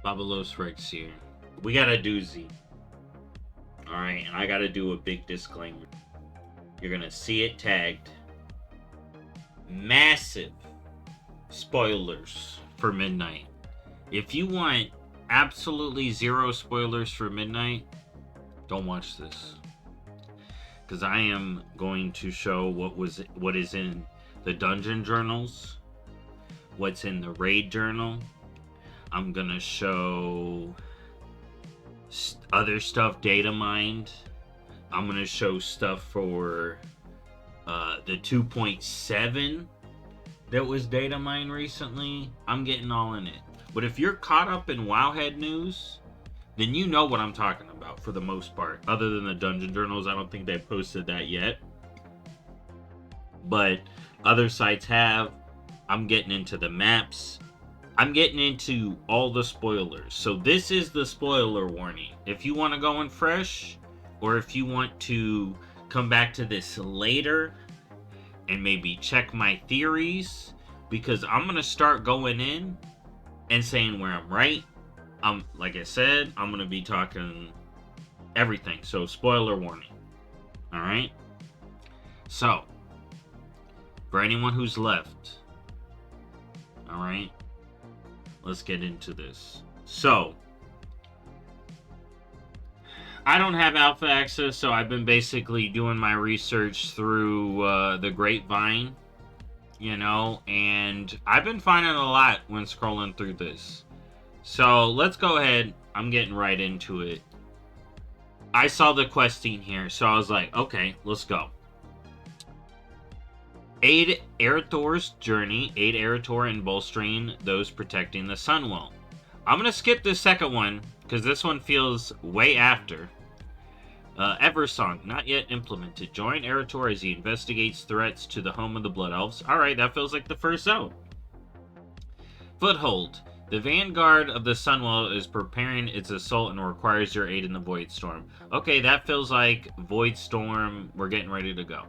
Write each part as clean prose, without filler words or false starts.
BobalosRex here. We got a doozy. Alright, and I gotta do a big disclaimer. You're gonna see it tagged. Massive spoilers for Midnight. If you want absolutely zero spoilers for Midnight, don't watch this. Because I am going to show what is in the dungeon journals, what's in the raid journal. I'm gonna show other stuff data mined. I'm gonna show stuff for the 2.7 that was data mined recently. I'm getting all in it. But if you're caught up in Wowhead news, then you know what I'm talking about for the most part. Other than the dungeon journals, I don't think they posted that yet. But other sites have. I'm getting into the maps. I'm getting into all the spoilers. So this is the spoiler warning. If you want to go in fresh, or if you want to come back to this later and maybe check my theories, because I'm going to start going in and saying where I'm right. Like I said, I'm going to be talking everything. So spoiler warning. All right. So for anyone who's left, all right, let's get into this. So I don't have alpha access, so I've been basically doing my research through the grapevine, you know, and I've been finding a lot when scrolling through this. So let's go ahead. I'm getting right into it. I saw the questing here, so I was like, okay, let's go. Aid Eretor's journey. Aid Eretor in bolstering those protecting the Sunwell. I'm going to skip this second one, because this one feels way after. Eversong, not yet implemented. Join Eretor as he investigates threats to the home of the Blood Elves. Alright, that feels like the first zone. Foothold. The vanguard of the Sunwell is preparing its assault and requires your aid in the Void Storm. Okay, that feels like Void Storm. We're getting ready to go.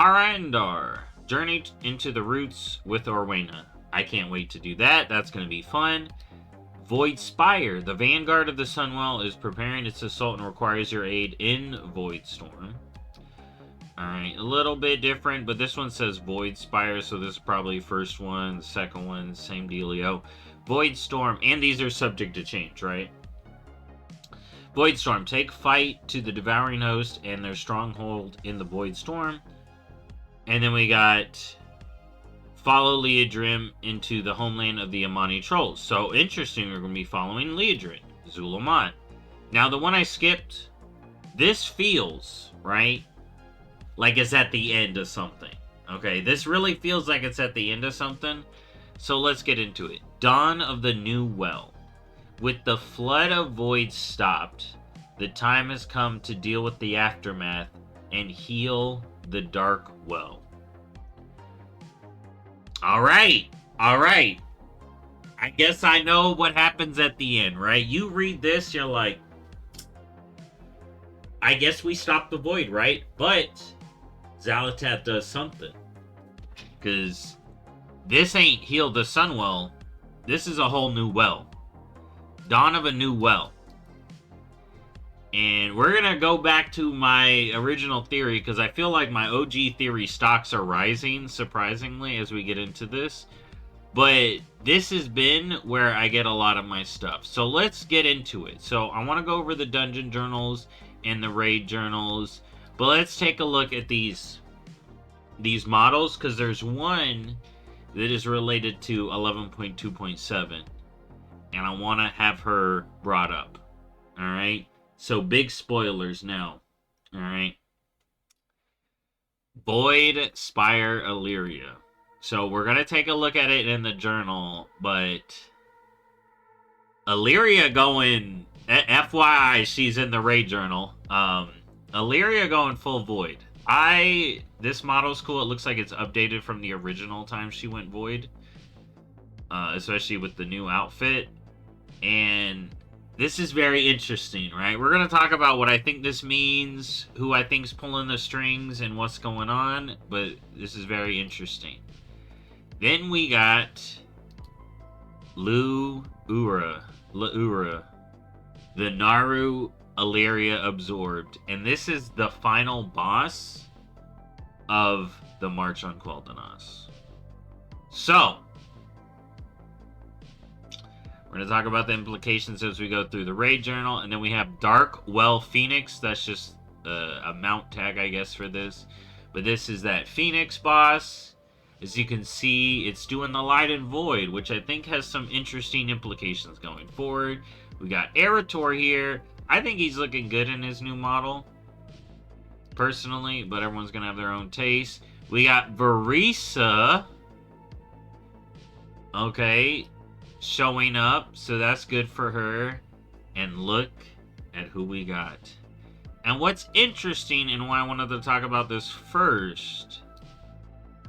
Arandar. Journey into the roots with Orwena. I can't wait to do that. That's going to be fun. Void Spire. The vanguard of the Sunwell is preparing its assault and requires your aid in Void Storm. Alright, a little bit different, but this one says Void Spire, so this is probably first one, the second one, same dealio. Void Storm, and these are subject to change, right? Void Storm, take fight to the Devouring Host and their stronghold in the Void Storm. And then we got follow Liadrim into the homeland of the Amani Trolls. So interesting, we're going to be following Liadrim, Zulamat. Now the one I skipped, this feels, right, like it's at the end of something. Okay, this really feels like it's at the end of something. So let's get into it. Dawn of the New Well. With the flood of void stopped, the time has come to deal with the aftermath and heal the Dark Well. Alright. I guess I know what happens at the end, right? You read this, you're like, I guess we stopped the void, right? But Xal'atath does something. Because this ain't heal the Sunwell. This is a whole new well. Dawn of a new well. And we're going to go back to my original theory, because I feel like my OG theory stocks are rising, surprisingly, as we get into this. But this has been where I get a lot of my stuff. So let's get into it. So I want to go over the dungeon journals and the raid journals. But let's take a look at these models, because there's one that is related to 11.2.7. And I want to have her brought up. Alright? So big spoilers now. Alright? Void Spire Illyria. So we're going to take a look at it in the journal, but Illyria going, FYI, she's in the raid journal. Illyria going full void. This model's cool. It looks like it's updated from the original time she went void. Especially with the new outfit. And this is very interesting, right? We're going to talk about what I think this means, who I think's pulling the strings, and what's going on. But this is very interesting. Then we got Lu Laura. The Naru Illyria absorbed. And this is the final boss of the March on Quel'Danas. So, we're going to talk about the implications as we go through the raid journal. And then we have Dark Well Phoenix. That's just a mount tag, I guess, for this. But this is that Phoenix boss. As you can see, it's doing the Light and Void, which I think has some interesting implications going forward. We got Erator here. I think he's looking good in his new model, personally, but everyone's going to have their own taste. We got Verisa. Okay, showing up, so that's good for her. And look at who we got. And what's interesting, and why I wanted to talk about this first,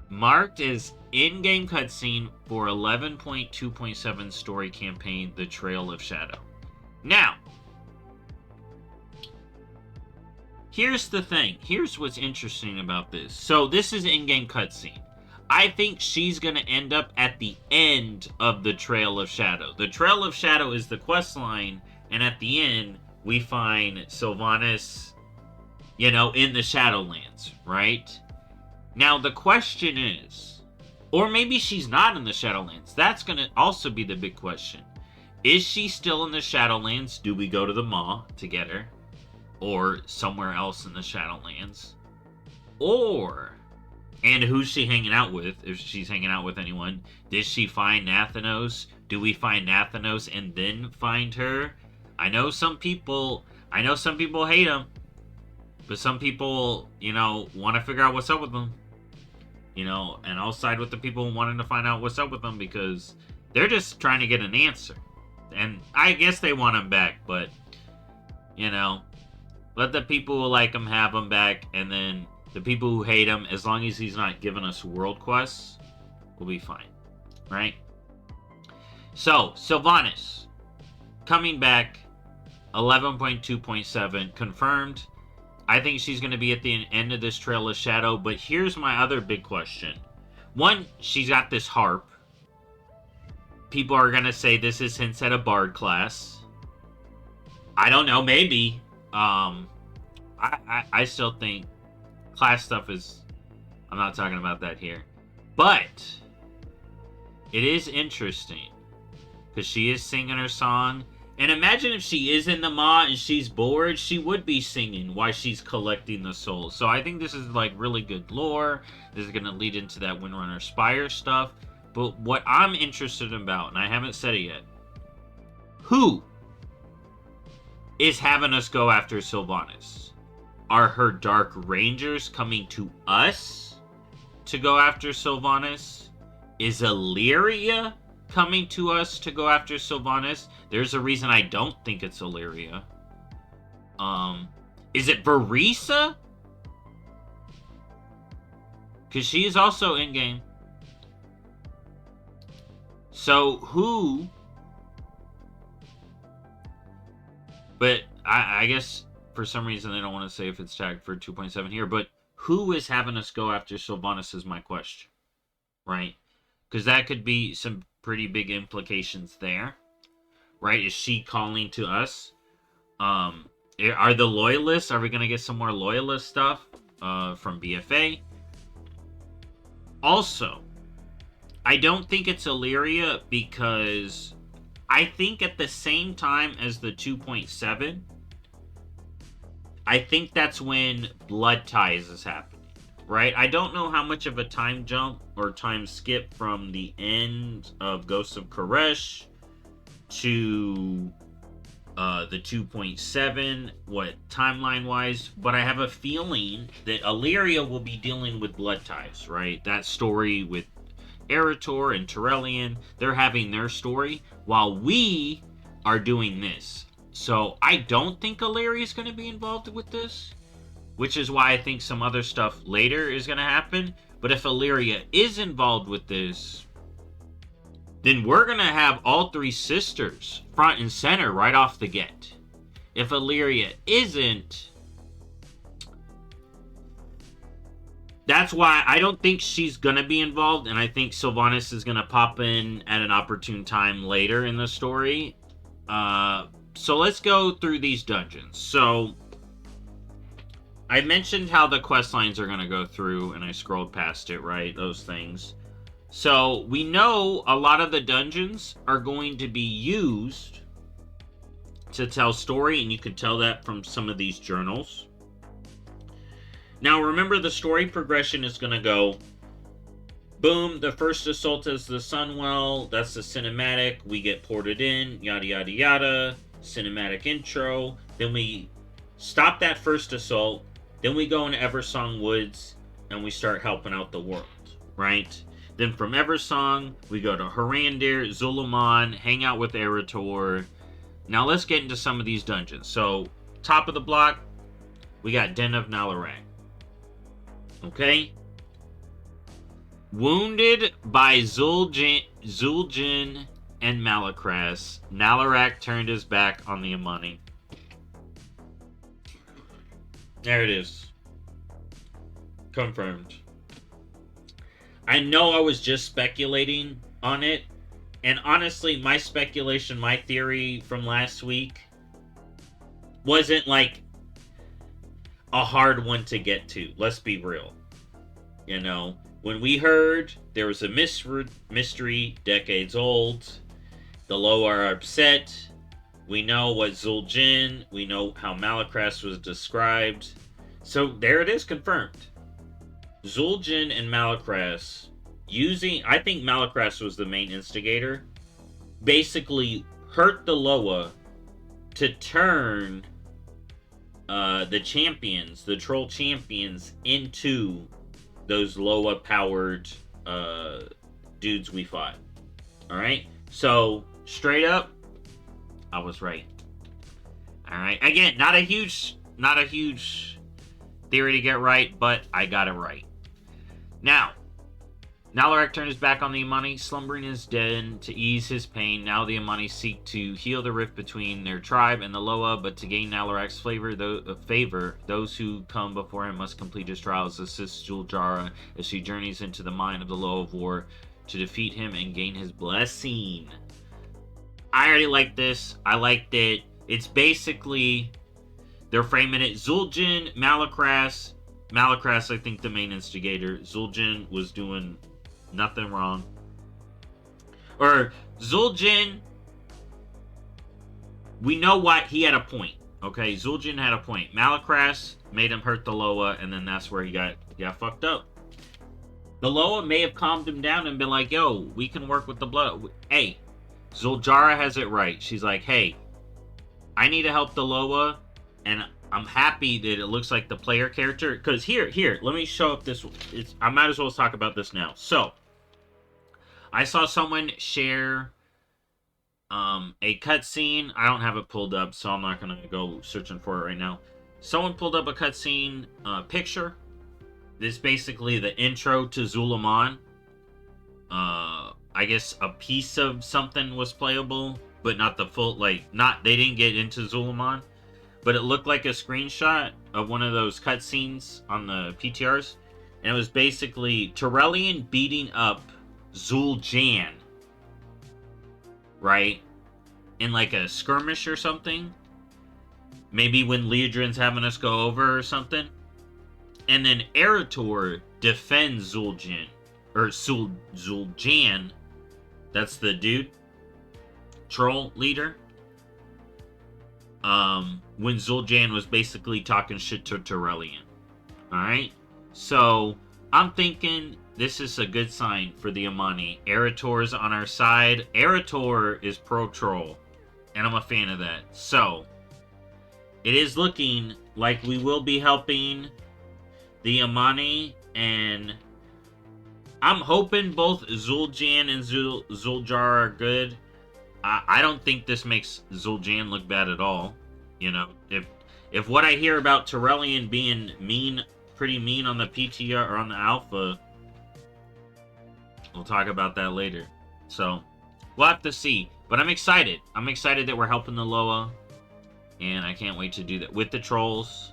marked as in-game cutscene for 11.2.7 story campaign, The Trail of Shadow. Now, here's the thing. Here's what's interesting about this. So this is in-game cutscene. I think she's going to end up at the end of The Trail of Shadow. The Trail of Shadow is the quest line, and at the end, we find Sylvanas, you know, in the Shadowlands, right? Now, the question is, or maybe she's not in the Shadowlands. That's going to also be the big question. Is she still in the Shadowlands? Do we go to the Maw to get her? Or somewhere else in the Shadowlands? Or, and who's she hanging out with? If she's hanging out with anyone. Did she find Nathanos? Do we find Nathanos and then find her? I know some people hate him. But some people, you know, want to figure out what's up with them. You know, and I'll side with the people wanting to find out what's up with them because they're just trying to get an answer. And I guess they want him back, but, you know, let the people who like him have him back, and then the people who hate him, as long as he's not giving us world quests, we'll be fine, right? So, Sylvanas, coming back, 11.2.7, confirmed. I think she's going to be at the end of this Trail of Shadow, but here's my other big question. One, she's got this harp. People are going to say this is hints at a bard class. I don't know, maybe. I still think class stuff is... I'm not talking about that here. But it is interesting because she is singing her song. And imagine if she is in the Maw and she's bored, she would be singing while she's collecting the souls. So I think this is like really good lore. This is going to lead into that Windrunner Spire stuff. But what I'm interested about, and I haven't said it yet, who is having us go after Sylvanas? Are her Dark Rangers coming to us to go after Sylvanas? Is Illyria coming to us to go after Sylvanas? There's a reason I don't think it's Illyria. Is it Verisa? Because she is also in-game. So, who... But, I guess, for some reason, they don't want to say if it's tagged for 2.7 here, but who is having us go after Sylvanas is my question. Right? Because that could be some pretty big implications there. Right? Is she calling to us? Are the Loyalists? Are we going to get some more Loyalist stuff from BFA? Also, I don't think it's Illyria because I think at the same time as the 2.7, I think that's when Blood Ties is happening. Right? I don't know how much of a time jump or time skip from the end of Ghosts of Koresh to the 2.7, what timeline-wise, but I have a feeling that Illyria will be dealing with Blood Ties, right? That story with Erator and Terrellian, they're having their story, while we are doing this. So I don't think Illyria is going to be involved with this, which is why I think some other stuff later is going to happen. But if Illyria is involved with this, then we're going to have all three sisters front and center right off the get. If Illyria isn't, That's why I don't think she's going to be involved, and I think Sylvanas is going to pop in at an opportune time later in the story. So let's go through these dungeons. So I mentioned how the quest lines are going to go through, and I scrolled past it, right? Those things. So we know a lot of the dungeons are going to be used to tell story, and you can tell that from some of these journals. Now remember, the story progression is going to go, boom, the first assault is the Sunwell, that's the cinematic, we get ported in, yada yada yada, cinematic intro, then we stop that first assault, then we go into Eversong Woods, and we start helping out the world, right? Then from Eversong, we go to Harandir, Zuluman, hang out with Eretor. Now let's get into some of these dungeons. So, top of the block, we got Den of Nalarak. Okay? Wounded by Zul'jin and Malakras, Nalarak turned his back on the Amani. There it is. Confirmed. I know I was just speculating on it, and honestly, my speculation, my theory from last week wasn't like a hard one to get to. Let's be real. You know, when we heard there was a mystery decades old, the Low are upset, we know what Zul'jin, we know how Malakras was described. So there it is, confirmed. Zul'jin and Malakras I think Malakras was the main instigator, basically hurt the Loa to turn the champions, the troll champions, into those Loa powered dudes we fought. Alright? So, straight up, I was right. Alright? Again, not a huge theory to get right, but I got it right. Now, Nalarak turned his back on the Amani, slumbering in his den to ease his pain. Now the Amani seek to heal the rift between their tribe and the Loa, but to gain Nalarak's favor, those who come before him must complete his trials. Assist Juljara as she journeys into the mine of the Loa of War to defeat him and gain his blessing. I already like this. I liked it. It's basically, they're framing it, Zul'jin, Malakras, I think the main instigator. Zul'jin was doing nothing wrong. Or Zul'jin, we know what, he had a point. Okay, Zul'jin had a point. Malakras made him hurt the Loa, and then that's where he got fucked up. The Loa may have calmed him down and been like, yo, we can work with the blood. Hey, Zuljara has it right. She's like, hey, I need to help the Loa, and I'm happy that it looks like the player character. Because here, let me show up this. I might as well talk about this now. So, I saw someone share a cutscene. I don't have it pulled up, so I'm not going to go searching for it right now. Someone pulled up a cutscene picture. This is basically the intro to Zuluman. I guess a piece of something was playable, but not the full, they didn't get into Zuluman. But it looked like a screenshot of one of those cutscenes on the PTRs. And it was basically Turelian beating up Zul'jin. Right? In like a skirmish or something. Maybe when Leodrin's having us go over or something. And then Eretor defends Zul'jin. Or Zul'jin. That's the dude. Troll leader. When Zul'jin was basically talking shit to Turelian. Alright? So, I'm thinking this is a good sign for the Amani. Eretor's on our side. Eretor is pro-troll. And I'm a fan of that. So, it is looking like we will be helping the Amani. And I'm hoping both Zul'jin and Zuljara are good. I don't think this makes Zul'jin look bad at all. You know, if what I hear about Turelian being mean, pretty mean on the PTR or on the alpha, we'll talk about that later. So, we'll have to see. But I'm excited. I'm excited that we're helping the Loa. And I can't wait to do that with the trolls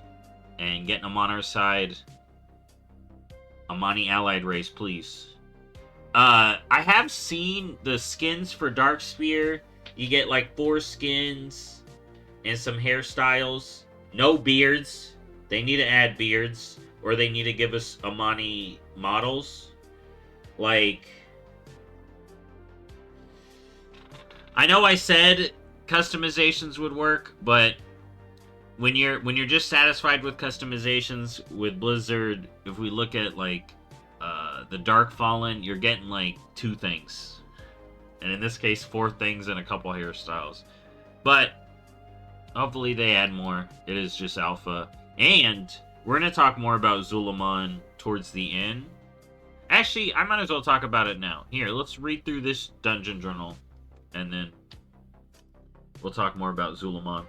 and getting them on our side. Amani allied race, please. I have seen the skins for Darkspear. You get like 4 skins and some hairstyles. No beards. They need to add beards. Or they need to give us Amani models. Like, I know I said customizations would work, but when you're just satisfied with customizations with Blizzard, if we look at like the Dark Fallen, you're getting like 2 things, and in this case 4 things and a couple hairstyles. But hopefully they add more. It is just alpha, and we're gonna talk more about Zul'Aman towards the end. Actually, I might as well talk about it now. Here, let's read through this dungeon journal, and then we'll talk more about Zul'Aman.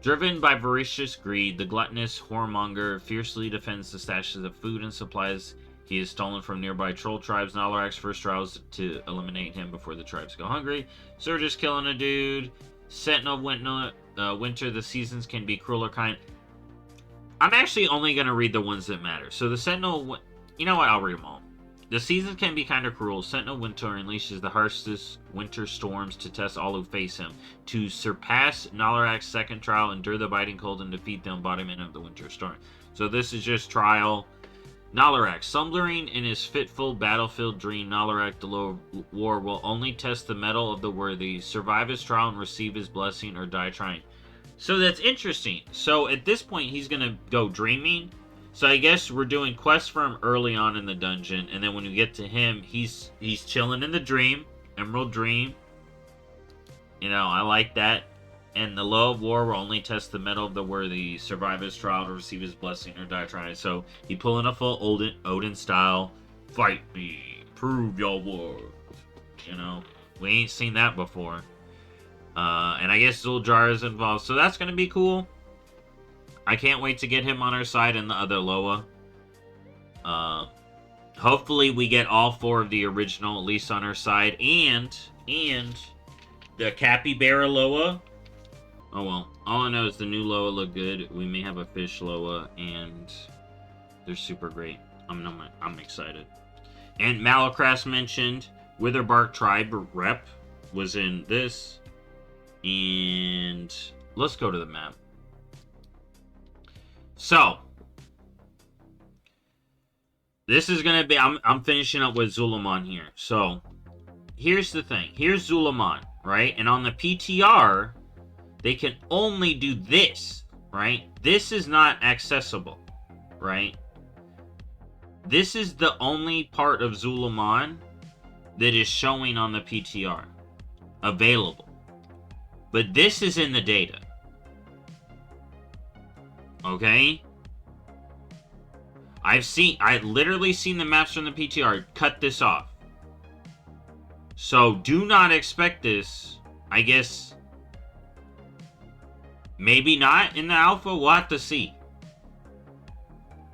Driven by voracious greed, the gluttonous whoremonger fiercely defends the stashes of food and supplies he has stolen from nearby troll tribes. Nalarak's first trial is to eliminate him before the tribes go hungry. Surge's killing a dude. Sentinel Winter, the seasons can be cruel or kind. I'm actually only going to read the ones that matter. So the Sentinel... You know what? I'll read them all. The seasons can be kind of cruel. Sentinel Winter unleashes the harshest winter storms to test all who face him. To surpass Nalarak's second trial, endure the biting cold, and defeat the embodiment of the winter storm. So this is just trial. Nalarak. Slumbering in his fitful battlefield dream, Nalarak the Lord War will only test the mettle of the worthy, survive his trial and receive his blessing, or die trying. So that's interesting. So at this point, he's going to go dreaming. So I guess we're doing quests for him early on in the dungeon, and then when we get to him, he's chilling in the dream, Emerald Dream. You know, I like that. And the Law of War will only test the mettle of the worthy, survive his trial to receive his blessing or die trying. So he pulling a full Odin style, fight me, prove your worth. You know, we ain't seen that before. And I guess Zul'Jar is involved, so that's gonna be cool. I can't wait to get him on our side and the other Loa. Hopefully we get all 4 of the original at least on our side, and the Capybara Loa. Oh well, all I know is the new Loa look good. We may have a fish Loa, and they're super great. I'm excited. And Malacras mentioned Witherbark Tribe rep was in this, and let's go to the map. So, this is going to be... I'm finishing up with Zul'Aman here. So, here's the thing. Here's Zul'Aman, right? And on the PTR, they can only do this, right? This is not accessible, right? This is the only part of Zul'Aman that is showing on the PTR. Available. But this is in the data. Okay? I literally seen the maps from the PTR. Cut this off. So, do not expect this. I guess... Maybe not in the alpha. We'll have to see.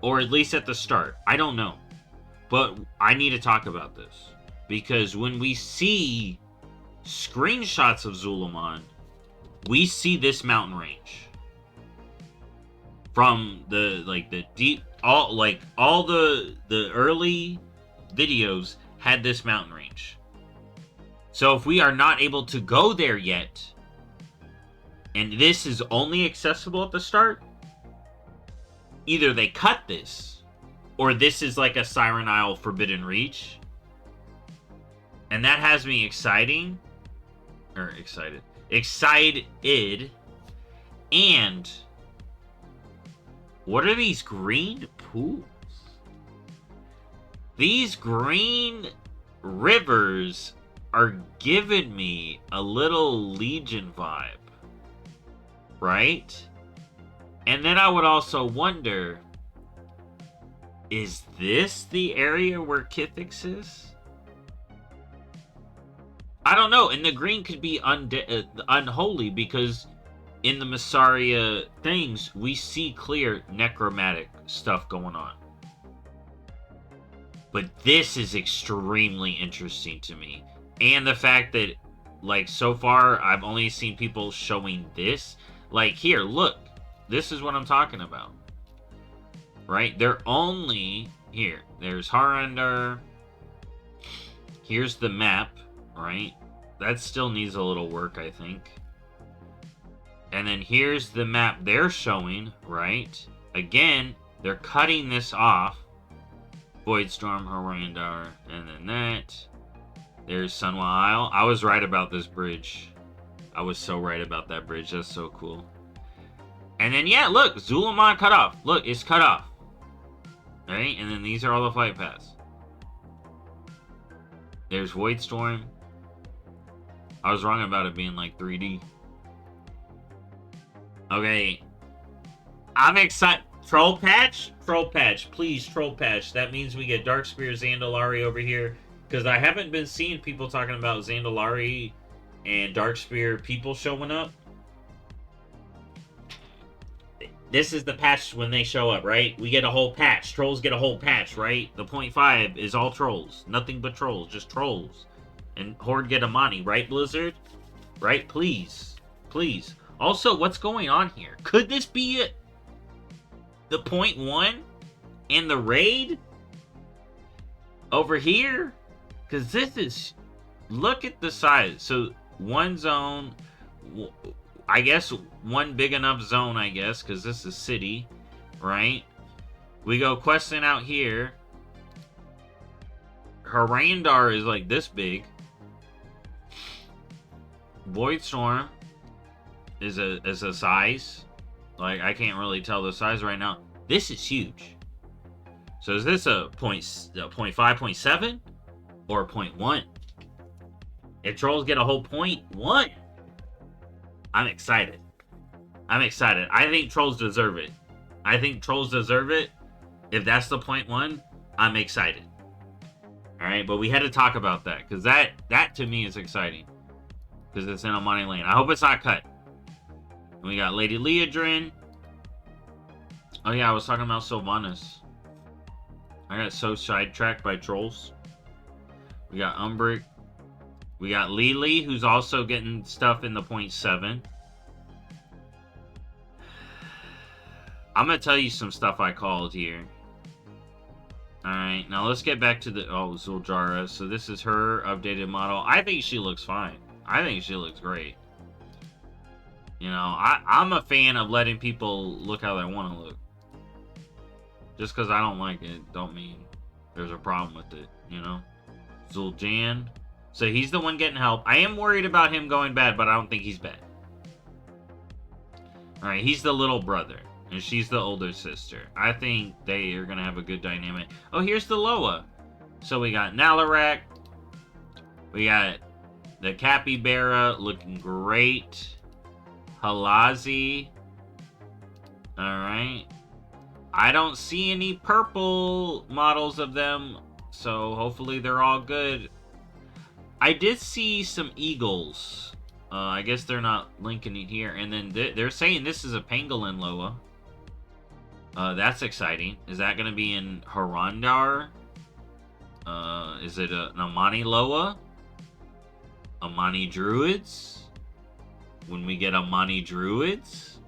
Or at least at the start. I don't know. But I need to talk about this. Because when we see screenshots of Zul'Aman, we see this mountain range. From the deep, all the early videos had this mountain range. So if we are not able to go there yet, and this is only accessible at the start, either they cut this, or this is like a Siren Isle Forbidden Reach. And that has me excited. And what are these green pools? These green rivers are giving me a little Legion vibe. Right? And then I would also wonder, is this the area where Kithix is? I don't know. And the green could be unholy because in the Massaria things, we see clear necromantic stuff going on. But this is extremely interesting to me. And the fact that, like, so far, I've only seen people showing this. Like, here, look. This is what I'm talking about. Right? They're only here. There's Harandar. Here's the map, right? That still needs a little work, I think. And then here's the map they're showing, right? Again, they're cutting this off. Voidstorm, Harandar, and then that. There's Sunwell Isle. I was right about this bridge. I was so right about that bridge. That's so cool. And then, yeah, look, Zul'Aman cut off. Look, it's cut off. Right? And then these are all the flight paths. There's Voidstorm. I was wrong about it being like 3D. Okay. I'm excited. Troll patch? Troll patch. Please, troll patch. That means we get Darkspear Zandalari over here. Because I haven't been seeing people talking about Zandalari and Darkspear people showing up. This is the patch when they show up, right? We get a whole patch. Trolls get a whole patch, right? The 0.5 is all trolls. Nothing but trolls. Just trolls. And Horde get Amani, right, Blizzard? Right? Please. Please. Also, what's going on here? Could this be it? The 0.1? And the raid? Over here? Because this is... Look at the size. So, one zone... I guess one big enough zone, I guess, because this is city, right? We go questing out here. Harandar is like this big. Voidstorm is a size. Like, I can't really tell the size right now. This is huge. So is this a 0.5, 0.7? Or 0.1? If trolls get a whole 0.1... I'm excited. I'm excited. I think trolls deserve it. I think trolls deserve it. If that's the 0.1, I'm excited. Alright, but we had to talk about that. Because that to me is exciting. Because it's in a money lane. I hope it's not cut. And we got Lady Leodrin. Oh yeah, I was talking about Sylvanas. I got so sidetracked by trolls. We got Umbric. We got Lily, who's also getting stuff in the 0.7. I'm going to tell you some stuff I called here. Alright, now let's get back to the... Oh, Zuljara. So this is her updated model. I think she looks fine. I think she looks great. You know, I'm a fan of letting people look how they want to look. Just because I don't like it, don't mean there's a problem with it, you know? Zul'Jan. So he's the one getting help. I am worried about him going bad, but I don't think he's bad. Alright, he's the little brother. And she's the older sister. I think they are going to have a good dynamic. Oh, here's the Loa. So we got Nalarak. We got the Capybara looking great. Halazi. Alright. I don't see any purple models of them. So hopefully they're all good. I did see some eagles. I guess they're not linking it here. And then they're saying this is a pangolin Loa. That's exciting. Is that going to be in Harandar? Is it an Amani Loa? Amani Druids? When we get Amani Druids?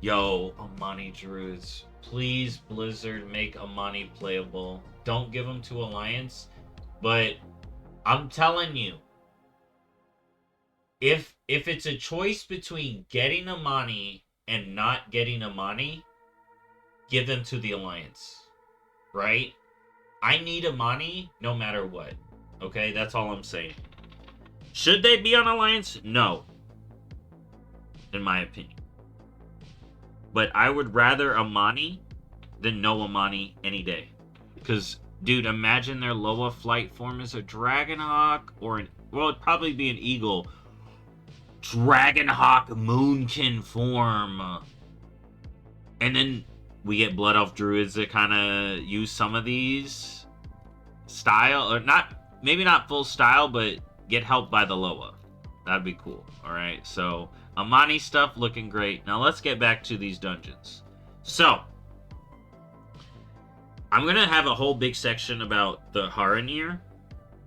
Yo, Amani Druids. Please, Blizzard, make Amani playable. Don't give them to Alliance. But... I'm telling you, if it's a choice between getting Amani and not getting Amani, give them to the Alliance, right? I need Amani no matter what, okay? That's all I'm saying. Should they be on Alliance? No, in my opinion. But I would rather Amani than no Amani any day, because... Dude, imagine their Loa flight form is a Dragonhawk or an... Well, it'd probably be an Eagle. Dragonhawk Moonkin form. And then we get Blood Elf Druids that kind of use some of these style. Or not... Maybe not full style, but get helped by the Loa. That'd be cool. Alright, so... Amani stuff looking great. Now let's get back to these dungeons. So... I'm going to have a whole big section about the Haranir.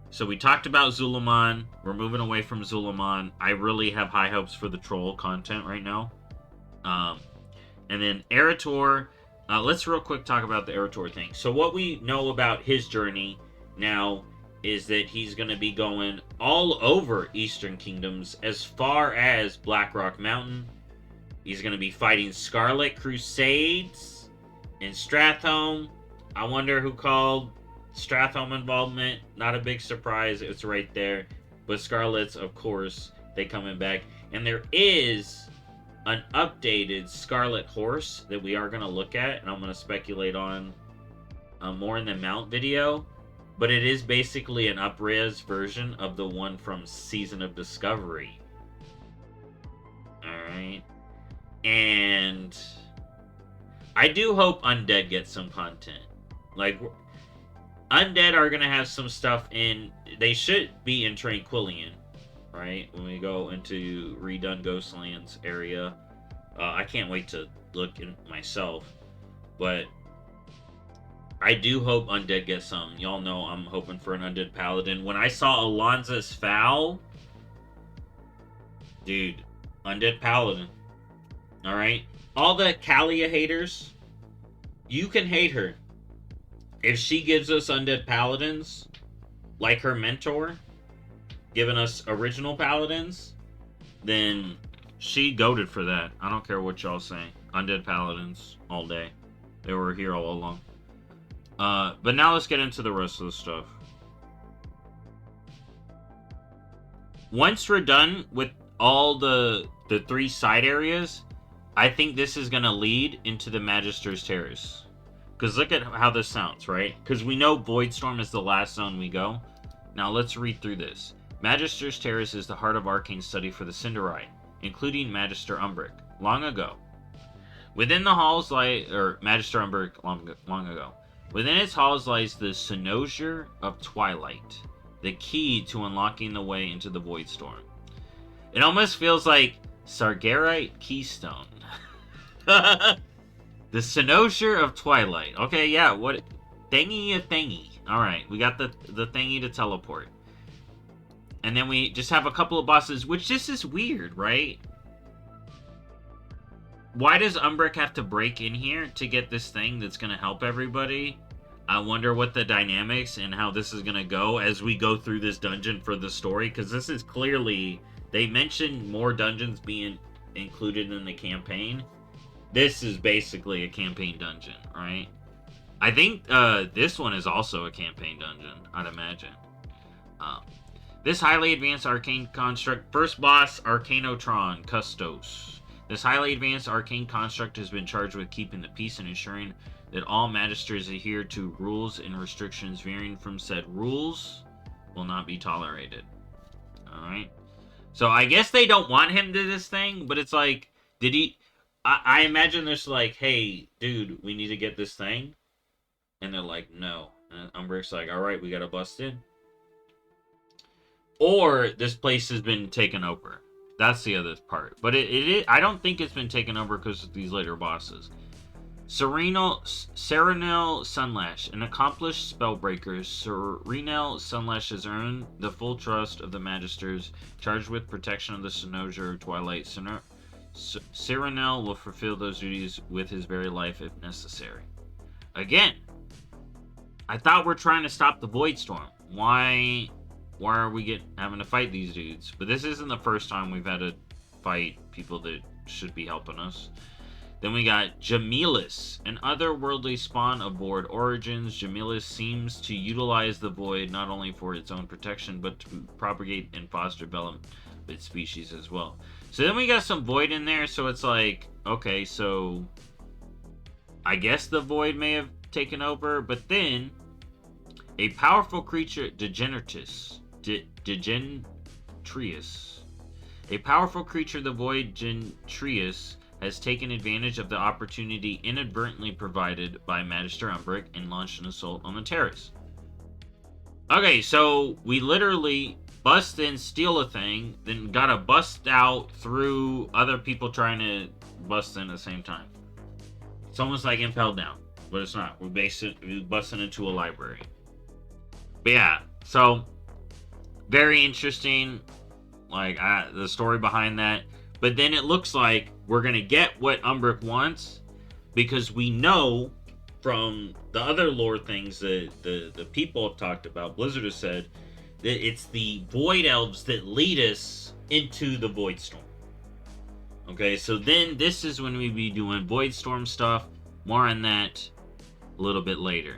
So we talked about Zul'Aman. We're moving away from Zul'Aman. I really have high hopes for the troll content right now. And then Erator, let's real quick talk about the Eretor thing. So what we know about his journey now is that he's going to be going all over Eastern Kingdoms as far as Blackrock Mountain. He's going to be fighting Scarlet Crusades in Stratholme. I wonder who called Stratholme involvement. Not a big surprise. It's right there. But Scarlet's, of course, they coming back. And there is an updated Scarlet Horse that we are going to look at. And I'm going to speculate on more in the mount video. But it is basically an up-res version of the one from Season of Discovery. Alright. And I do hope Undead gets some content. Like, Undead are going to have some stuff in... They should be in Tranquillian, right? When we go into Redone Ghostlands area. I can't wait to look in myself. But I do hope Undead gets some. Y'all know I'm hoping for an Undead Paladin. When I saw Alonza's Foul... Dude, Undead Paladin. Alright? All the Kalia haters, you can hate her. If she gives us Undead Paladins, like her mentor, giving us original Paladins, then she goated for that. I don't care what y'all say. Undead Paladins, all day. They were here all along. But now let's get into the rest of the stuff. Once we're done with all the 3 side areas, I think this is going to lead into the Magister's Terrace. Because look at how this sounds, right? Because we know Voidstorm is the last zone we go. Now let's read through this. Magister's Terrace is the heart of arcane study for the Cinderite, including Magister Umbric, long ago. Within the halls lie... Magister Umbric, long ago. Within its halls lies the Cynosure of Twilight, the key to unlocking the way into the Voidstorm. It almost feels like Sargerite Keystone. The Cynosure of Twilight. Okay, yeah, what... Thingy a thingy. Alright, we got the thingy to teleport. And then we just have a couple of bosses, which this is weird, right? Why does Umbric have to break in here to get this thing that's going to help everybody? I wonder what the dynamics and how this is going to go as we go through this dungeon for the story. Because this is clearly... They mentioned more dungeons being included in the campaign. This is basically a campaign dungeon, right? I think this one is also a campaign dungeon, I'd imagine. This highly advanced arcane construct... First boss, Arcanotron Custos. This highly advanced arcane construct has been charged with keeping the peace and ensuring that all magisters adhere to rules and restrictions varying from said rules will not be tolerated. Alright? So I guess they don't want him to this thing, but it's like, did he... I imagine there's like, hey, dude, we need to get this thing. And they're like, no. And Umbric's like, alright, we gotta bust in. Or this place has been taken over. That's the other part. But I don't think it's been taken over because of these later bosses. Serenal Sunlash, an accomplished spellbreaker, Serenal Sunlash has earned the full trust of the Magisters, charged with protection of the Cynosure of Twilight. Serenal will fulfill those duties with his very life if necessary. Again, I thought we're trying to stop the Voidstorm. Why are we having to fight these dudes? But this isn't the first time we've had to fight people that should be helping us. Then we got Jamilus, an otherworldly spawn aboard Origins. Jamilus seems to utilize the void not only for its own protection, but to propagate and foster development of its species as well. So then we got some void in there, so it's like, okay, so I guess the void may have taken over, but then a powerful creature, Degentrius. A powerful creature, the void Gentrius, has taken advantage of the opportunity inadvertently provided by Magister Umbric and launched an assault on the terrace. Okay, so we literally bust in, steal a thing, then gotta bust out through other people trying to bust in at the same time. It's almost like Impel Down, but it's not. We're busting into a library. But yeah, so very interesting, like the story behind that. But then it looks like we're gonna get what Umbric wants, because we know from the other lore things that the people have talked about, Blizzard has said that it's the Void Elves that lead us into the Void Storm. Okay, so then this is when we be doing Void Storm stuff. More on that a little bit later.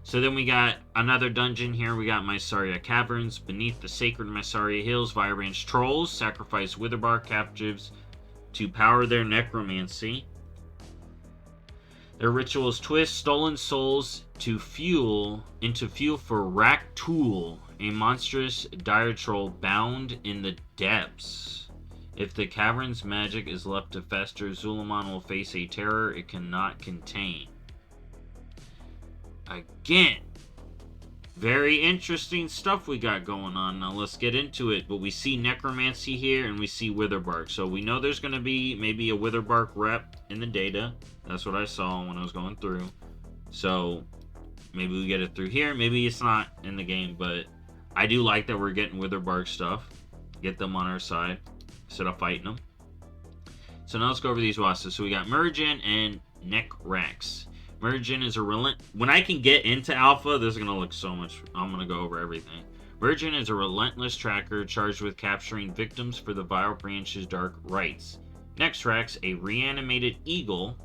So then we got another dungeon here. We got Mysaria Caverns. Beneath the sacred Mysaria Hills, Vyrance trolls sacrifice Witherbark captives to power their necromancy. Their rituals twist stolen souls into fuel for Raktul, a monstrous dire troll bound in the depths. If the cavern's magic is left to fester, Zul'Aman will face a terror it cannot contain. Again, very interesting stuff we got going on. Now let's get into it. But we see necromancy here and we see Witherbark. So we know there's going to be maybe a Witherbark rep in the data. That's what I saw when I was going through. So maybe we get it through here. Maybe it's not in the game. But I do like that we're getting Witherbark stuff. Get them on our side instead of fighting them. So now let's go over these bosses. So we got Mergen and Necrax. Mergen is a when I can get into alpha, this is going to look so much. I'm going to go over everything. Mergen is a relentless tracker charged with capturing victims for the Vile Branch's dark rites. Necrax, a reanimated eagle,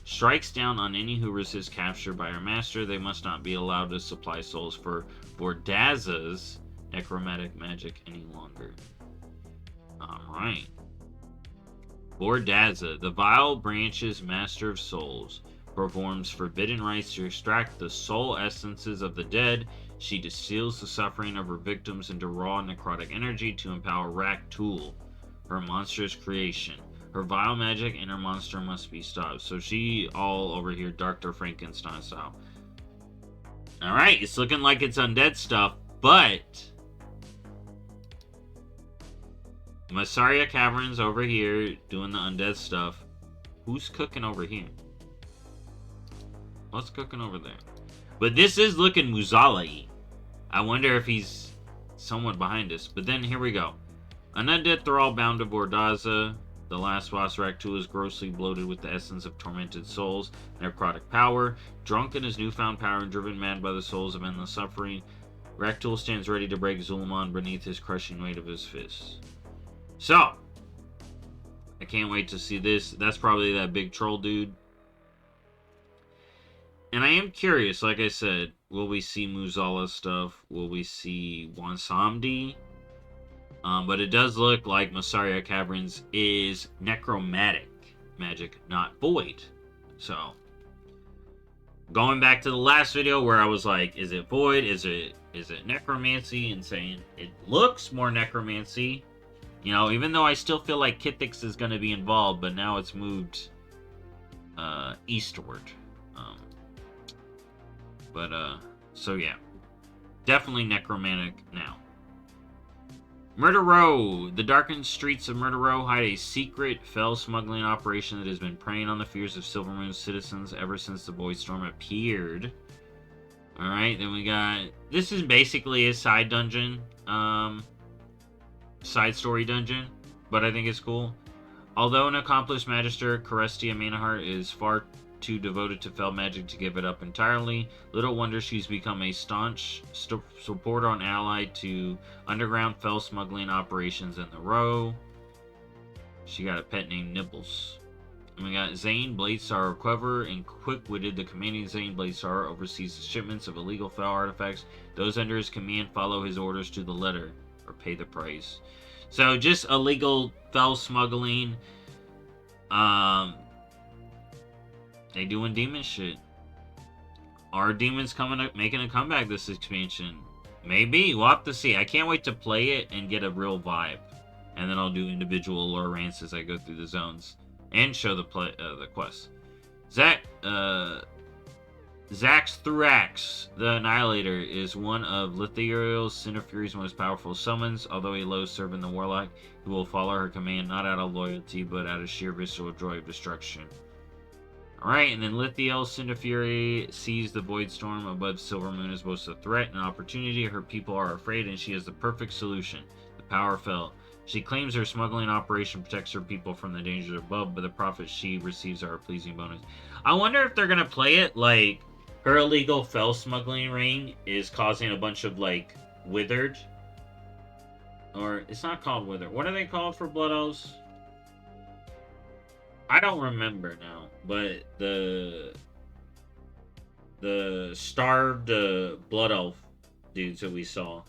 strikes down on any who resist capture by her master. They must not be allowed to supply souls for Daza's necromantic magic any longer. Alright. Daza, the Vile Branch's master of souls, performs forbidden rites to extract the soul essences of the dead. She distills the suffering of her victims into raw necrotic energy to empower Raktul, her monstrous creation. Her vile magic and her monster must be stopped. So she all over here Dr. Frankenstein style. Alright, it's looking like it's undead stuff, but Mysaria Caverns over here doing the undead stuff. Who's cooking over here? What's cooking over there? But this is looking Muzala-y. I wonder if he's somewhat behind us. But then here we go. An undead thrall bound to Daza. The last boss, Raktul, is grossly bloated with the essence of tormented souls, necrotic power. Drunk in his newfound power and driven mad by the souls of endless suffering, Raktul stands ready to break Zul'Aman beneath his crushing weight of his fists. So, I can't wait to see this. That's probably that big troll dude. And I am curious, like I said, will we see Muzala stuff? Will we see Wansamdi? But it does look like Mysaria Caverns is necromantic magic, not void. So, going back to the last video where I was like, is it void? Is it necromancy? And saying it looks more necromancy. You know, even though I still feel like Kithix is going to be involved, but now it's moved eastward. So yeah. Definitely necromantic now. Murder Row. The darkened streets of Murder Row hide a secret fell smuggling operation that has been preying on the fears of Silvermoon's citizens ever since the Void Storm appeared. Alright, then we got... This is basically a side dungeon. Side story dungeon. But I think it's cool. Although an accomplished magister, Carestia Manahart is far too devoted to fell magic to give it up entirely. Little wonder she's become a staunch supporter and ally to underground fell smuggling operations in the Row. She got a pet named Nibbles. And we got Zane Bladestar, clever and quick-witted. The commanding Zane Bladestar oversees the shipments of illegal fell artifacts. Those under his command follow his orders to the letter or pay the price. So just illegal fell smuggling. They doing demon shit. Are demons making a comeback this expansion? Maybe. We'll have to see. I can't wait to play it and get a real vibe. And then I'll do individual lore rants as I go through the zones. And show the quest. Zaxthrax, the Annihilator, is one of Lithiriel's Cinefury's most powerful summons. Although he loathes serving the Warlock, he will follow her command not out of loyalty, but out of sheer visceral joy of destruction. Alright, and then Lithiel Cinefury sees the Void Storm above Silvermoon as both a threat and an opportunity. Her people are afraid, and she has the perfect solution. The power fell. She claims her smuggling operation protects her people from the dangers above, but the profits she receives are a pleasing bonus. I wonder if they're gonna play it like her illegal fell smuggling ring is causing a bunch of like withered, or it's not called withered. What are they called for blood elves? I don't remember now, but the starved blood elf dudes that we saw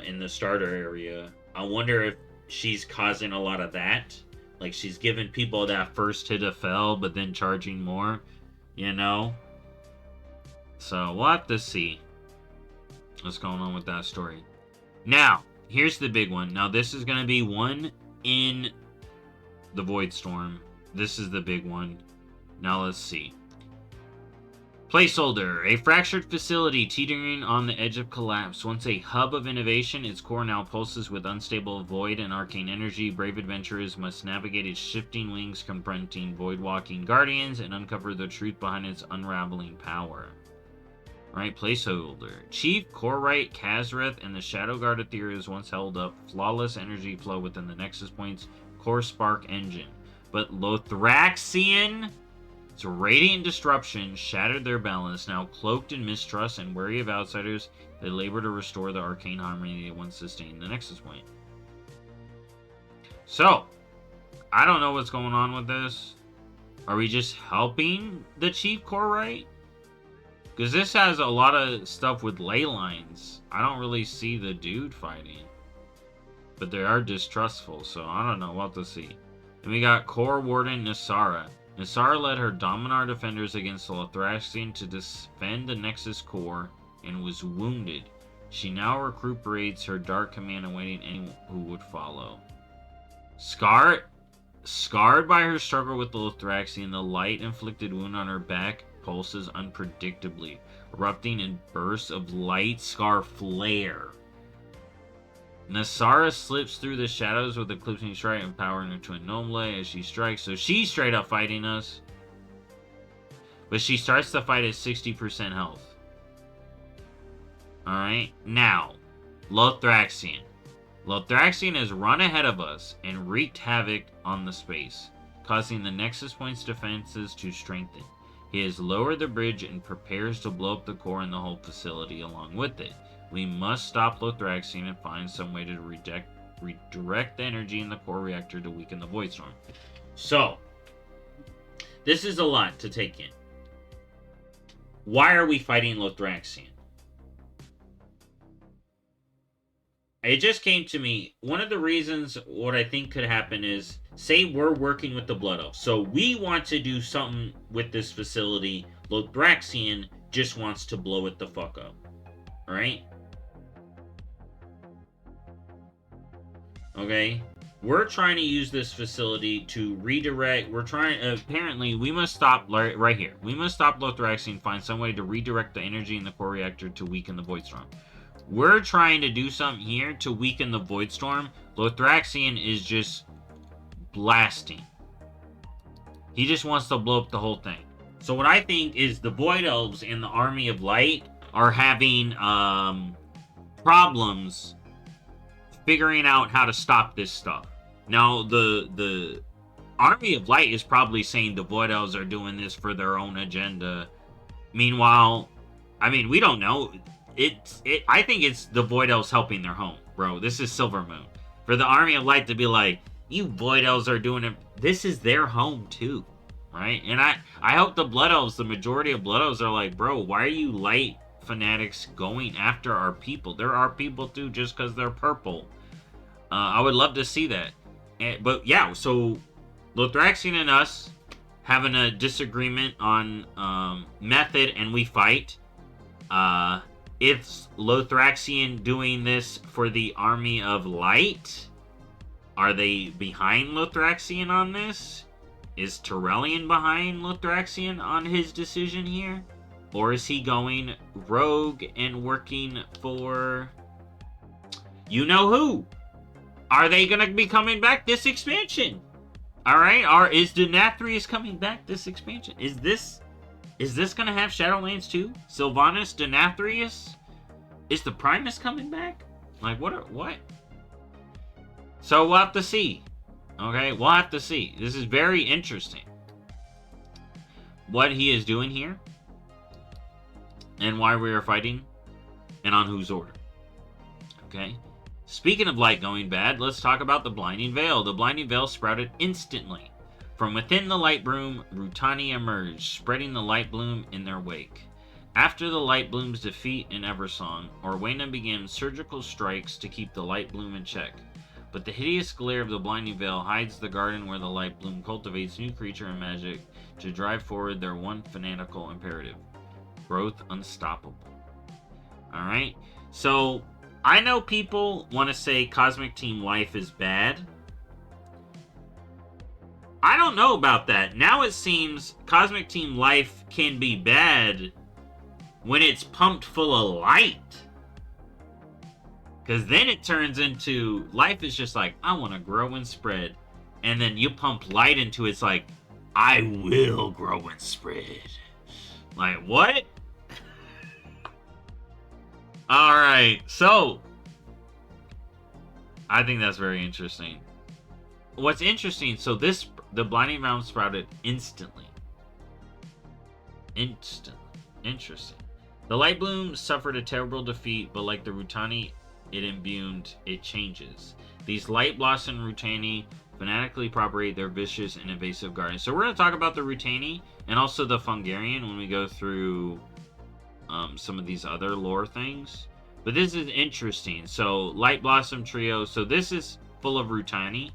in the starter area. I wonder if she's causing a lot of that. Like she's giving people that first hit of fell, but then charging more, you know? So we'll have to see what's going on with that story. Now, here's the big one. Now, this is going to be one in the Void Storm. This is the big one. Now, let's see. Placeholder. A fractured facility teetering on the edge of collapse. Once a hub of innovation, its core now pulses with unstable void and arcane energy. Brave adventurers must navigate its shifting wings, confronting void-walking guardians, and uncover the truth behind its unraveling power. Right, placeholder. Chief Korite Kazreth and the Shadow Guard Ethereals once held up flawless energy flow within the Nexus Point's core spark engine. But Lothraxian... its radiant disruption shattered their balance. Now cloaked in mistrust and wary of outsiders, they labor to restore the arcane harmony they once sustained the Nexus Point. So, I don't know what's going on with this. Are we just helping the Chief Korite? Because this has a lot of stuff with ley lines. I don't really see the dude fighting. But they are distrustful, so I don't know. We'll have to see. And we got Core Warden Nasara. Nasara led her Dominar defenders against the Lothraxian to defend the Nexus core and was wounded. She now recuperates her Dark Command, awaiting anyone who would follow. Scarred by her struggle with the Lothraxian, the light-inflicted wound on her back pulses unpredictably, erupting in bursts of light scar flare. Nasara slips through the shadows with Eclipsing Strike, empowering her to Nomble as she strikes. So she's straight up fighting us. But she starts the fight at 60% health. Alright, now, Lothraxian. Lothraxian has run ahead of us and wreaked havoc on the space, causing the Nexus Point's defenses to strengthen. He has lowered the bridge and prepares to blow up the core and the whole facility along with it. We must stop Lothraxian and find some way to redirect the energy in the core reactor to weaken the Void Storm. So, this is a lot to take in. Why are we fighting Lothraxian? It just came to me, one of the reasons what I think could happen is, say we're working with the Blood Elf. So we want to do something with this facility. Lothraxian just wants to blow it the fuck up. Alright? Okay? We're trying to use this facility to redirect. Apparently, we must stop right here. We must stop Lothraxian and find some way to redirect the energy in the core reactor to weaken the Void Storm. We're trying to do something here to weaken the Void Storm. Lothraxian is just blasting. He just wants to blow up the whole thing. So what I think is the Void Elves and the Army of Light are having problems figuring out how to stop this stuff. Now, the Army of Light is probably saying the Void Elves are doing this for their own agenda. Meanwhile, I mean, we don't know. I think it's the Void Elves helping their home, bro. This is Silver Moon. For the Army of Light to be like, you Void Elves are doing it. This is their home, too. Right? And I hope the Blood Elves, the majority of Blood Elves are like, bro, why are you Light fanatics going after our people? They're our people, too, just because they're purple. I would love to see that. But, yeah, so Lothraxian and us having a disagreement on method, and we fight. It's Lothraxian doing this for the Army of Light. Are they behind Lothraxian on this? Is Tyrellian behind Lothraxian on his decision here? Or is he going rogue and working for... you know who? Are they going to be coming back this expansion? Alright, is Denathrius coming back this expansion? Is this going to have Shadowlands too? Sylvanas, Denathrius? Is the Primus coming back? Like, what? So we'll have to see. Okay, we'll have to see. This is very interesting. What he is doing here. And why we are fighting. And on whose order. Okay. Speaking of light going bad, let's talk about the Blinding Veil. The Blinding Veil sprouted instantly. From within the light bloom, Rutani emerged, spreading the light bloom in their wake. After the light bloom's defeat in Eversong, Orwena began surgical strikes to keep the light bloom in check. But the hideous glare of the Blinding Veil hides the garden where the light bloom cultivates new creature and magic to drive forward their one fanatical imperative. Growth unstoppable. Alright, so I know people want to say Cosmic Team Life is bad. I don't know about that. Now it seems Cosmic Team Life can be bad when it's pumped full of light. Because then it turns into, life is just like, I want to grow and spread. And then you pump light into it, it's like, I will grow and spread. Like, what? Alright, so I think that's very interesting. What's interesting, so the Blinding Realm sprouted instantly. Interesting. The Light Bloom suffered a terrible defeat, but like the Rutani it imbued, it changes. These Light Blossom Rutani fanatically propagate their vicious and invasive gardens. So we're going to talk about the Rutani and also the Fungarian when we go through some of these other lore things. But this is interesting. So Light Blossom Trio. So this is full of Rutani.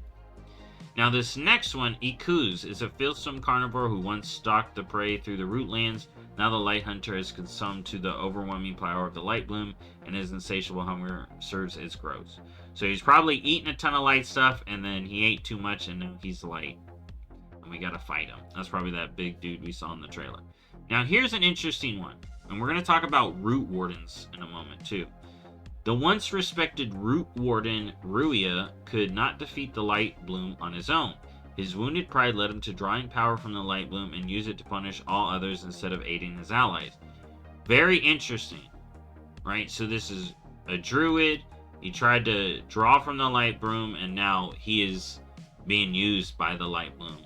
Now this next one, Ikuz, is a fearsome carnivore who once stalked the prey through the rootlands. Now the Light Hunter is consumed to the overwhelming power of the Light Bloom, and his insatiable hunger serves its growth. So he's probably eating a ton of light stuff, and then he ate too much, and now he's light. And we gotta fight him. That's probably that big dude we saw in the trailer. Now here's an interesting one, and we're gonna talk about Root Wardens in a moment too. The once respected Root Warden, Ruia, could not defeat the Light Bloom on his own. His wounded pride led him to draw in power from the Light Bloom and use it to punish all others instead of aiding his allies. Very interesting, right? So this is a druid. He tried to draw from the Light Bloom, and now he is being used by the Light Bloom.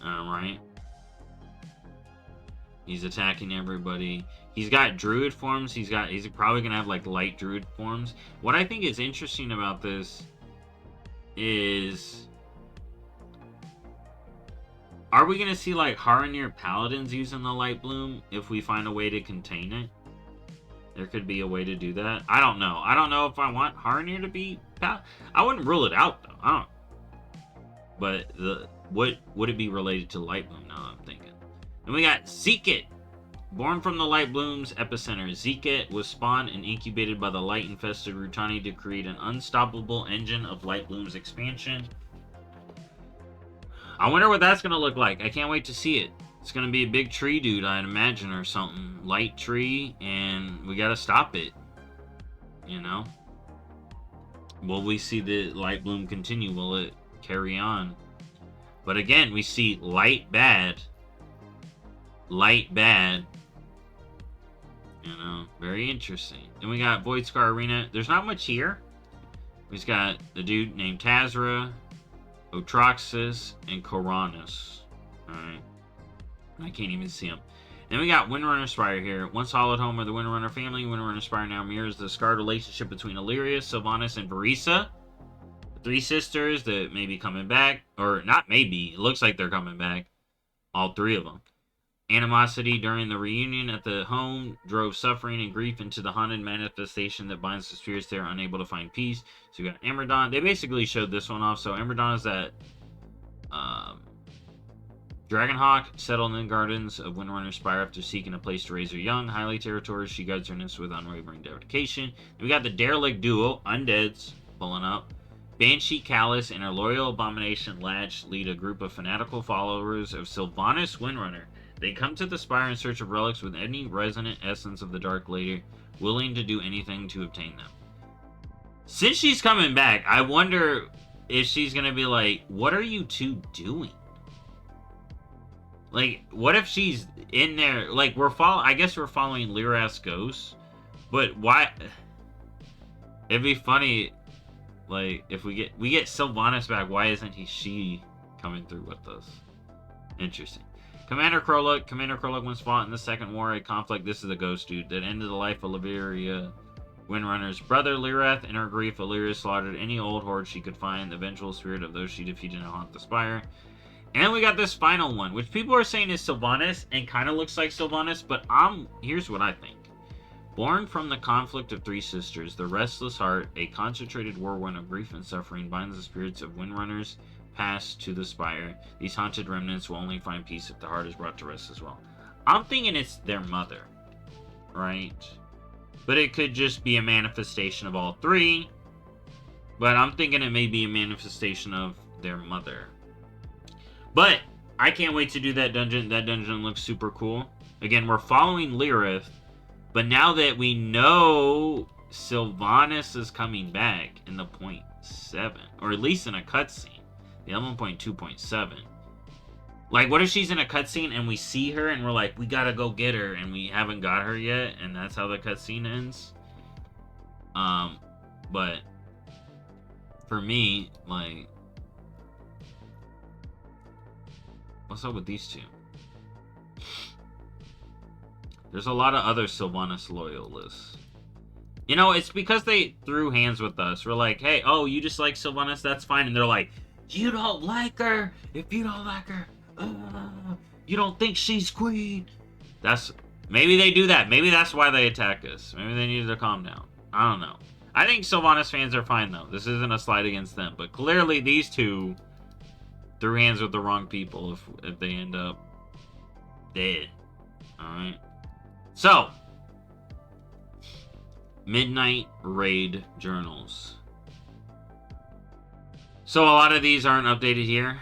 Alright. He's attacking everybody. He's got druid forms. He's probably gonna have like light druid forms. What I think is interesting about this is, are we gonna see like Haranir paladins using the Light Bloom if we find a way to contain it? There could be a way to do that. I don't know. I don't know if I want Haranir to be I wouldn't rule it out though. I don't. But what would it be related to Light Bloom now that I'm thinking? And we got Zeeket. Born from the Light Bloom's epicenter, Zeeket was spawned and incubated by the light-infested Rutani to create an unstoppable engine of Light Bloom's expansion. I wonder what that's going to look like. I can't wait to see it. It's going to be a big tree dude, I'd imagine, or something. Light tree, and we got to stop it. You know? Will we see the Light Bloom continue? Will it carry on? But again, we see light bad. Light bad. You know, very interesting. Then we got Voidscar Arena. There's not much here. We've got the dude named Tazra, Otroxus, and Koranus. Alright. I can't even see him. Then we got Windrunner Spire here. Once hallowed home of the Windrunner family, Windrunner Spire now mirrors the scarred relationship between Illyria, Sylvanas, and Varisa. The three sisters that may be coming back. Or not maybe. It looks like they're coming back. All three of them. Animosity during the reunion at the home drove suffering and grief into the haunted manifestation that binds the spirits there, unable to find peace. So we got Emerdon. They basically showed this one off. So Emerdon is that Dragonhawk, settled in the gardens of Windrunner Spire after seeking a place to raise her young. Highly territorial, she guides her nest with unwavering dedication. And we got the derelict duo, Undeads, pulling up. Banshee Callus and her loyal abomination Latch lead a group of fanatical followers of Sylvanas Windrunner. They come to the spire in search of relics with any resonant essence of the Dark Lady, willing to do anything to obtain them. Since she's coming back, I wonder if she's gonna be like, what are you two doing? Like, what if she's in there, like, I guess we're following Lyra's ghost, but why? It'd be funny Like, if we get Sylvanas back, why isn't she coming through with us? Interesting. Commander Kroluk once fought in the Second War, a conflict, this is a ghost dude, that ended the life of Lyria Windrunner's brother, Lirath. In her grief, Illyria slaughtered any old horde she could find. The vengeful spirit of those she defeated now haunt the spire. And we got this final one, which people are saying is Sylvanas, and kind of looks like Sylvanas, but here's what I think. Born from the conflict of three sisters, the restless heart, a concentrated whirlwind of grief and suffering, binds the spirits of Windrunners past to the spire. These haunted remnants will only find peace if the heart is brought to rest as well. I'm thinking it's their mother, right? But it could just be a manifestation of all three. But I'm thinking it may be a manifestation of their mother. But I can't wait to do that dungeon. That dungeon looks super cool. Again, we're following Lirith. But now that we know Sylvanas is coming back in the 0.7, or at least in a cutscene, the 11.2.7. Like, what if she's in a cutscene and we see her and we're like, we gotta go get her, and we haven't got her yet, and that's how the cutscene ends? But for me, like, what's up with these two? There's a lot of other Sylvanas loyalists. You know, it's because they threw hands with us. We're like, hey, oh, you just like Sylvanas? That's fine. And they're like, you don't like her. If you don't like her, you don't think she's queen. Maybe they do that. Maybe that's why they attack us. Maybe they needed to calm down. I don't know. I think Sylvanas fans are fine, though. This isn't a slight against them. But clearly, these two threw hands with the wrong people if they end up dead. Alright? So, Midnight Raid Journals. So, a lot of these aren't updated here.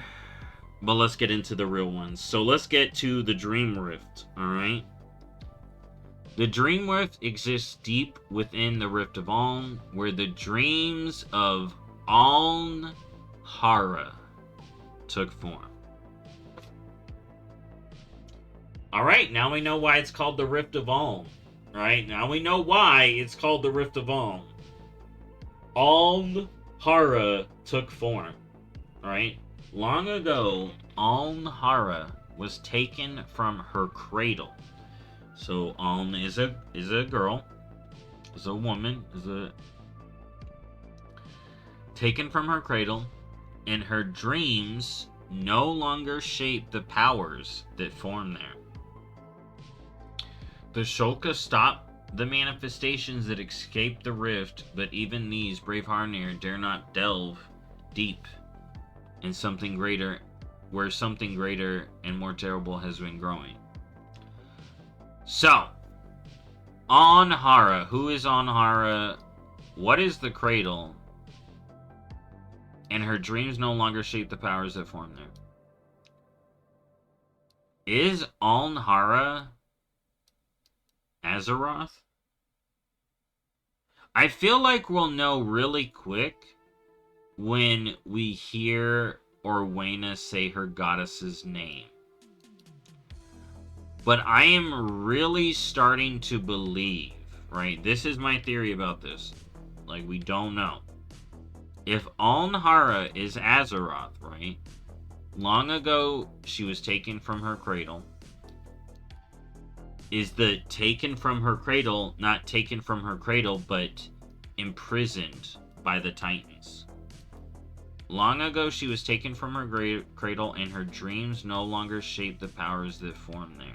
But let's get into the real ones. So, let's get to the Dream Rift. Alright? The Dream Rift exists deep within the Rift of Aln, where the dreams of Aln Hara took form. Alright, now we know why it's called the Rift of Aln. Right? Now we know why it's called the Rift of Aln. Aln Hara took form. Alright? Long ago, Aln Hara was taken from her cradle. So Aln is a girl. Is a woman. Taken from her cradle. And her dreams no longer shape the powers that form there. The Shulka stopped the manifestations that escaped the rift, but even these brave Harnir dare not delve deep in something greater, where something greater and more terrible has been growing. So, Aln Hara. Who is Aln Hara? What is the cradle? And her dreams no longer shape the powers that form there. Is Aln Hara Azeroth? I feel like we'll know really quick when we hear Orwena say her goddess's name. But I am really starting to believe, right? This is my theory about this. Like, we don't know. If Aln Hara is Azeroth, right? Long ago, she was taken from her cradle. Is the taken from her cradle not taken from her cradle, but imprisoned by the Titans? Long ago, she was taken from her cradle, and her dreams no longer shape the powers that form there.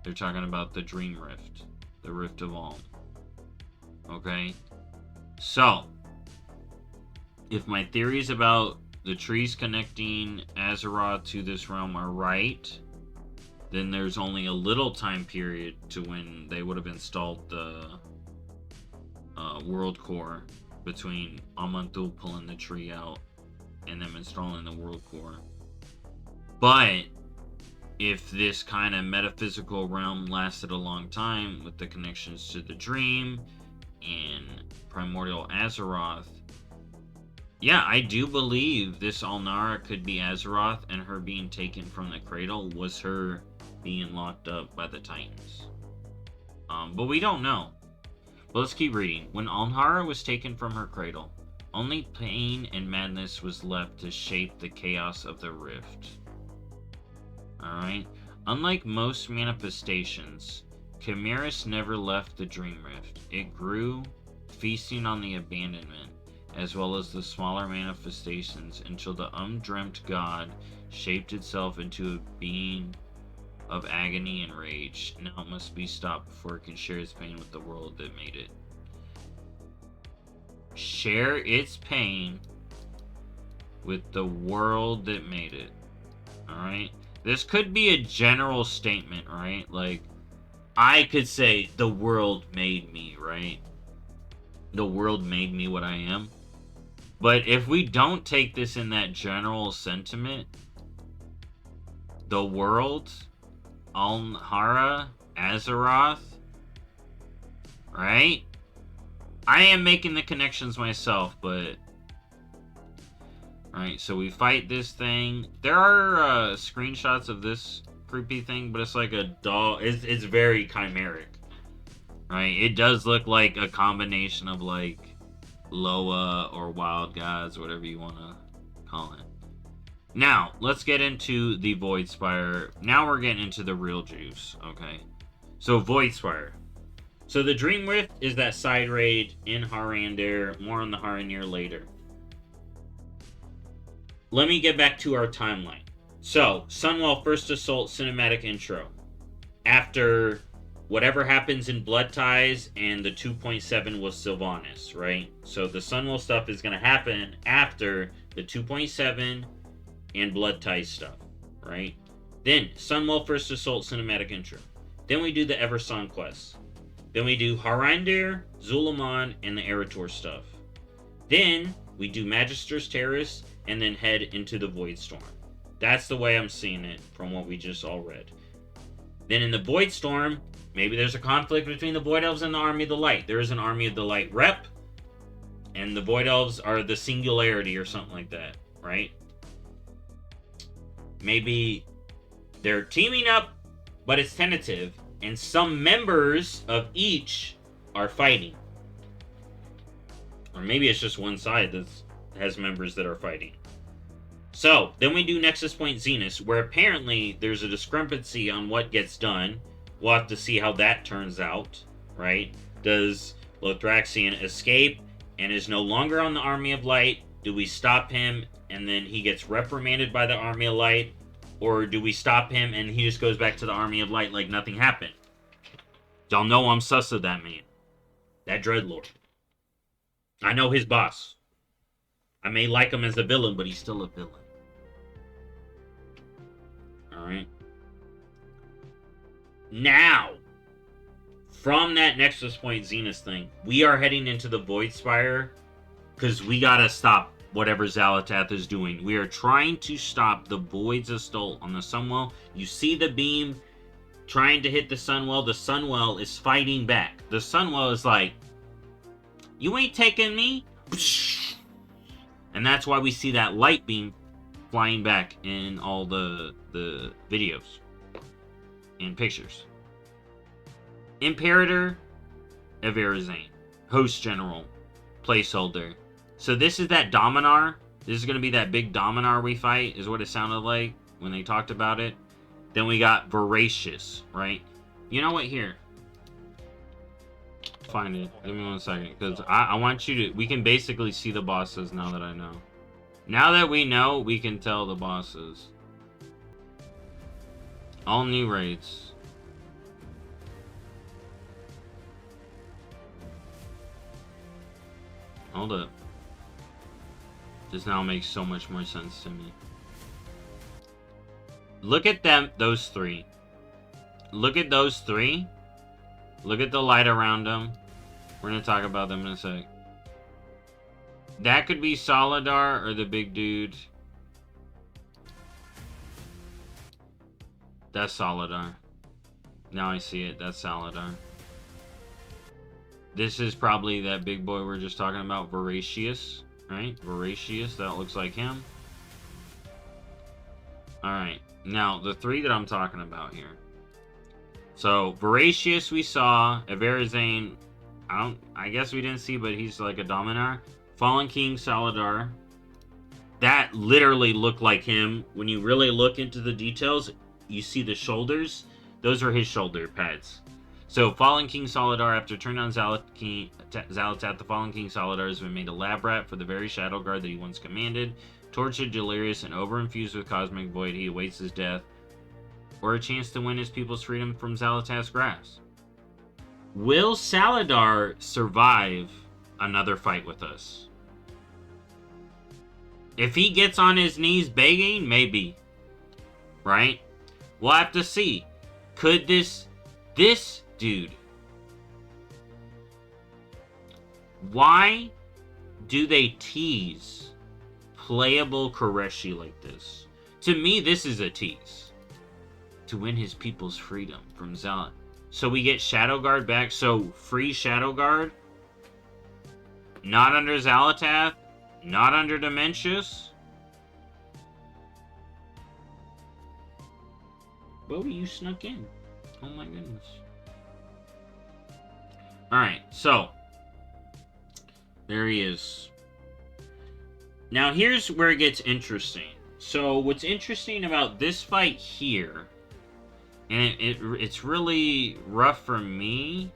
They're talking about the Dream Rift. The Rift of Aln. Okay? So, if my theories about the trees connecting Azeroth to this realm are right, then there's only a little time period to when they would have installed the World Core between Aman'Thul pulling the tree out and them installing the World Core. But if this kind of metaphysical realm lasted a long time with the connections to the Dream and Primordial Azeroth, yeah, I do believe this Alnara could be Azeroth, and her being taken from the cradle was her being locked up by the Titans. But we don't know. But let's keep reading. When Alnara was taken from her cradle, Only pain and madness was left to shape the chaos of the rift. Alright? Unlike most manifestations, Chimeras never left the Dream Rift. It grew, feasting on the abandonment, as well as the smaller manifestations, until the undreamt god shaped itself into a being of agony and rage. Now it must be stopped before it can share its pain with the world that made it. Share its pain with the world that made it. Alright? This could be a general statement, right? Like, I could say, the world made me, right? The world made me what I am. But if we don't take this in that general sentiment, the world, Alnhara, Azeroth, right? I am making the connections myself, but... Alright, so we fight this thing. There are screenshots of this creepy thing, but it's like a doll. It's very chimeric. Right? It does look like a combination of like Loa or Wild Gods, whatever you want to call it. Now, let's get into the Void Spire. Now we're getting into the real juice, okay? So, Void Spire. So, the Dream Rift is that side raid in Harandir. More on the Harandir later. Let me get back to our timeline. So, Sunwell First Assault cinematic intro. After whatever happens in Blood Ties and the 2.7 was Sylvanas, right? So, the Sunwell stuff is going to happen after the 2.7 and Blood Ties stuff, right? Then, Sunwell First Assault cinematic intro. Then we do the Eversong quests. Then we do Harandir, Zulaman, and the Eretor stuff. Then, we do Magister's Terrace, and then head into the Void Storm. That's the way I'm seeing it from what we just all read. Then in the Void Storm, maybe there's a conflict between the Void Elves and the Army of the Light. There is an Army of the Light rep, and the Void Elves are the Singularity or something like that, right? Maybe they're teaming up, but it's tentative, and some members of each are fighting. Or maybe it's just one side that has members that are fighting. So, then we do Nexus Point Zenith, where apparently there's a discrepancy on what gets done. We'll have to see how that turns out, right? Does Lothraxion escape and is no longer on the Army of Light? Do we stop him and then he gets reprimanded by the Army of Light? Or do we stop him and he just goes back to the Army of Light like nothing happened? Y'all know I'm sus of that man. That Dreadlord. I know his boss. I may like him as a villain, but he's still a villain. Alright. Now, from that Nexus Point Zenith thing, we are heading into the Void Spire because we gotta stop whatever Xalatath is doing. We are trying to stop the Void's Assault on the Sunwell. You see the beam trying to hit the Sunwell. The Sunwell is fighting back. The Sunwell is like, you ain't taking me. And that's why we see that light beam flying back in all the videos and pictures. Imperator, Everzane, Host General, Placeholder. So this is that Dominar. This is going to be that big Dominar we fight, is what it sounded like when they talked about it. Then we got Voracious, right? You know what? Here. Find it. Give me 1 second. Because I want you to... We can basically see the bosses now that I know. Now that we know, we can tell the bosses. All new raids. Hold up. This now makes so much more sense to me. Look at them, those three. Look at those three. Look at the light around them. We're going to talk about them in a sec. That could be Solidar or the big dude. That's Solidar. Now I see it. That's Solidar. This is probably that big boy we're just talking about, Voracious. Right? Voracious. That looks like him. Alright. Now, the three that I'm talking about here. So, Voracious we saw. Everzane, I guess we didn't see, but he's like a Dominar. Fallen King Saladar. That literally looked like him. When you really look into the details, you see the shoulders. Those are his shoulder pads. So, Fallen King Saladar, after turning on Xal'atath, the Fallen King Saladar has been made a lab rat for the very Shadow Guard that he once commanded. Tortured, delirious, and over-infused with cosmic void, he awaits his death, or a chance to win his people's freedom from Xal'atath's grasp. Will Saladar survive another fight with us? If he gets on his knees begging, maybe. Right? We'll have to see. Could this dude... Why do they tease playable Koreshi like this? To me, this is a tease. To win his people's freedom from Xal'atath. So we get Shadow Guard back. So free Shadow Guard. Not under Xal'atath. Not under Dementius. Bodhi, you snuck in. Oh my goodness. Alright, so. There he is. Now here's where it gets interesting. So what's interesting about this fight here, and it's really rough for me.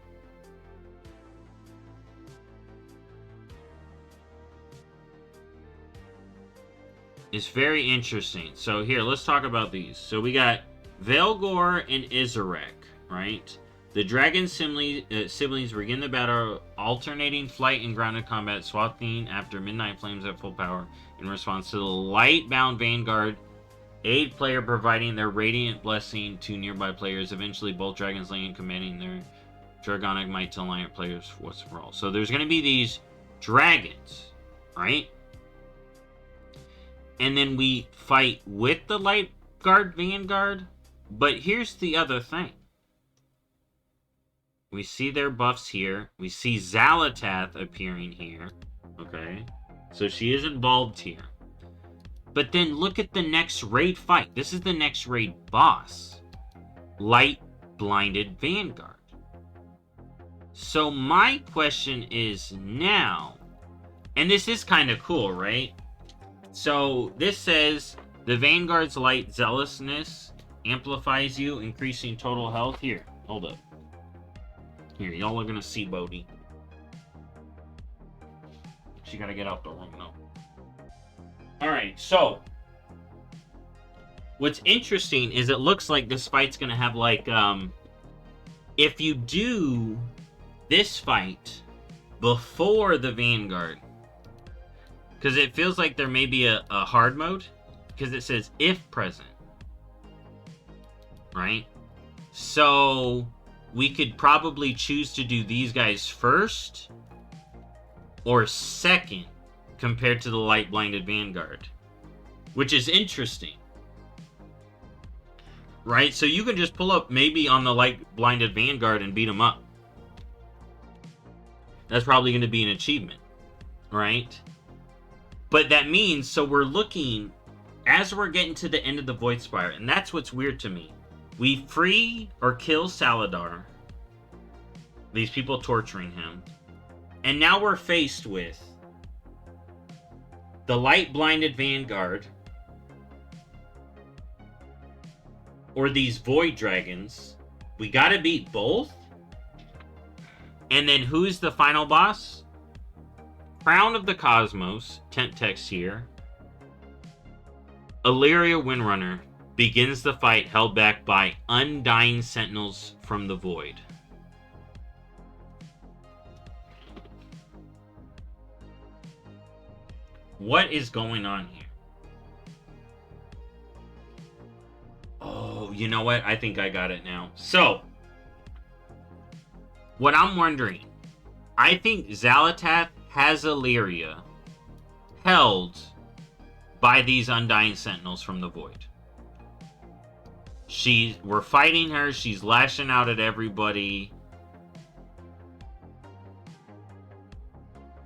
It's very interesting. So here, let's talk about these. So we got Velgor and Isarek, right? The dragon siblings begin the battle, alternating flight and grounded combat, swapping after Midnight Flames at full power in response to the light-bound Vanguard aid player providing their radiant blessing to nearby players. Eventually, both dragons land commanding their dragonic might to alliance players once for all. So there's going to be these dragons, right? And then we fight with the light guard Vanguard. But here's the other thing. We see their buffs here. We see Xal'atath appearing here. Okay. So she is involved here. But then look at the next raid fight. This is the next raid boss. Light Blinded Vanguard. So my question is now, and this is kind of cool, right? So this says the Vanguard's light zealousness amplifies you, increasing total health. Here, hold up. Here, y'all are gonna see Bodhi. She gotta get out the room now. Alright, so what's interesting is it looks like this fight's gonna have like if you do this fight before the Vanguard, because it feels like there may be a hard mode, because it says if present, right? So we could probably choose to do these guys first or second compared to the Light Blinded Vanguard, which is interesting, right? So you can just pull up maybe on the Light Blinded Vanguard and beat them up. That's probably going to be an achievement, right? But that means, so we're looking, as we're getting to the end of the Void Spire, and that's what's weird to me. We free or kill Saladar, these people torturing him, and now we're faced with the Light Blinded Vanguard, or these Void Dragons. We gotta beat both. And then who's the final boss? Crown of the Cosmos, tent text here. Illyria Windrunner begins the fight held back by undying sentinels from the void. What is going on here? Oh, you know what? I think I got it now. So, what I'm wondering, I think Xal'atath has Illyria held by these undying sentinels from the void. We're fighting her. She's lashing out at everybody.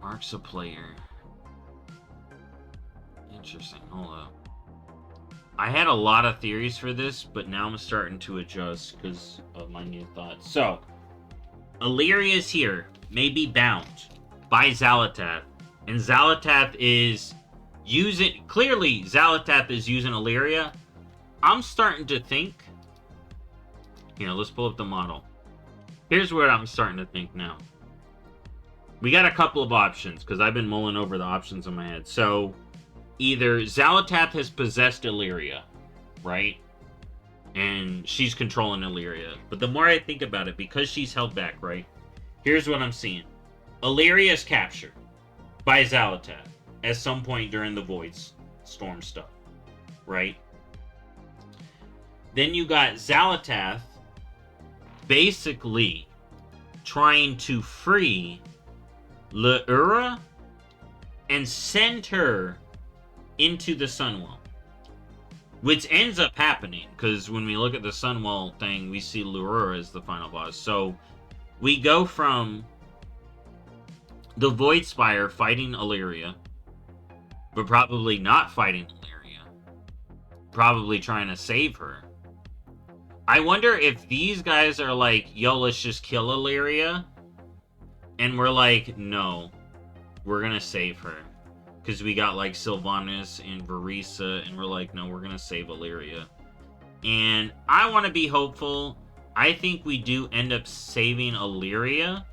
Marks a player. Interesting. Hold up. I had a lot of theories for this, but now I'm starting to adjust because of my new thoughts. So, Illyria is here, may be bound by Xal'atath, And Xalatath is using... Clearly, Xalatath is using Illyria. I'm starting to think... let's pull up the model. Here's what I'm starting to think now. We got a couple of options, because I've been mulling over the options in my head. So, either Xalatath has possessed Illyria, right? And she's controlling Illyria. But the more I think about it, because she's held back, right? Here's what I'm seeing. Illyria is captured by Xalatath at some point during the Void Storm stuff, right? Then you got Xalatath basically trying to free Luura and send her into the Sunwell. Which ends up happening, because when we look at the Sunwell thing, we see Luura as the final boss. So, we go from the Void Spire fighting Illyria, but probably not fighting Illyria. Probably trying to save her. I wonder if these guys are like, yo, let's just kill Illyria. And we're like, no. We're gonna save her. Because we got like Sylvanas and Verisa, and we're like, no, we're gonna save Illyria. And I want to be hopeful. I think we do end up saving Illyria.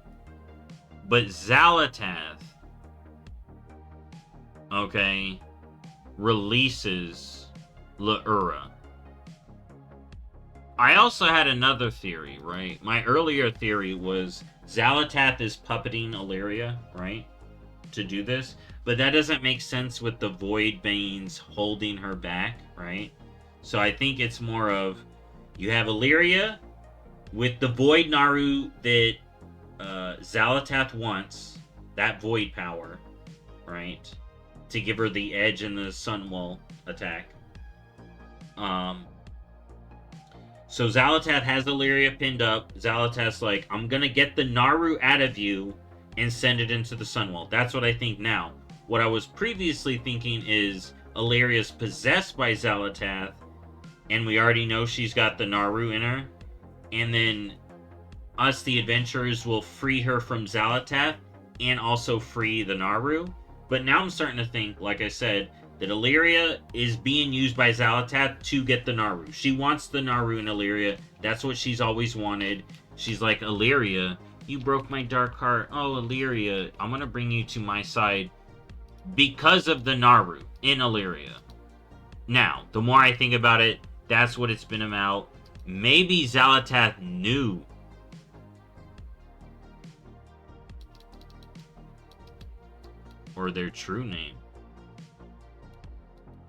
But Xalatath, okay, releases Luura. I also had another theory, right? My earlier theory was Xalatath is puppeting Illyria, right? To do this. But that doesn't make sense with the Void Banes holding her back, right? So I think it's more of, you have Illyria with the Void Naru that Xalatath wants, that Void power, right? To give her the edge in the Sunwell attack. So Xalatath has Illyria pinned up. Xalatath's like, I'm gonna get the Naru out of you and send it into the Sunwell. That's what I think now. What I was previously thinking is Illyria's possessed by Xalatath, and we already know she's got the Naru in her. And then us, the adventurers, will free her from Xalatath and also free the Naru. But now I'm starting to think, like I said, that Illyria is being used by Xalatath to get the Naru. She wants the Naru in Illyria. That's what she's always wanted. She's like, Illyria, you broke my dark heart. Oh, Illyria, I'm going to bring you to my side because of the Naru in Illyria. Now, the more I think about it, that's what it's been about. Maybe Xalatath knew. Or their true name.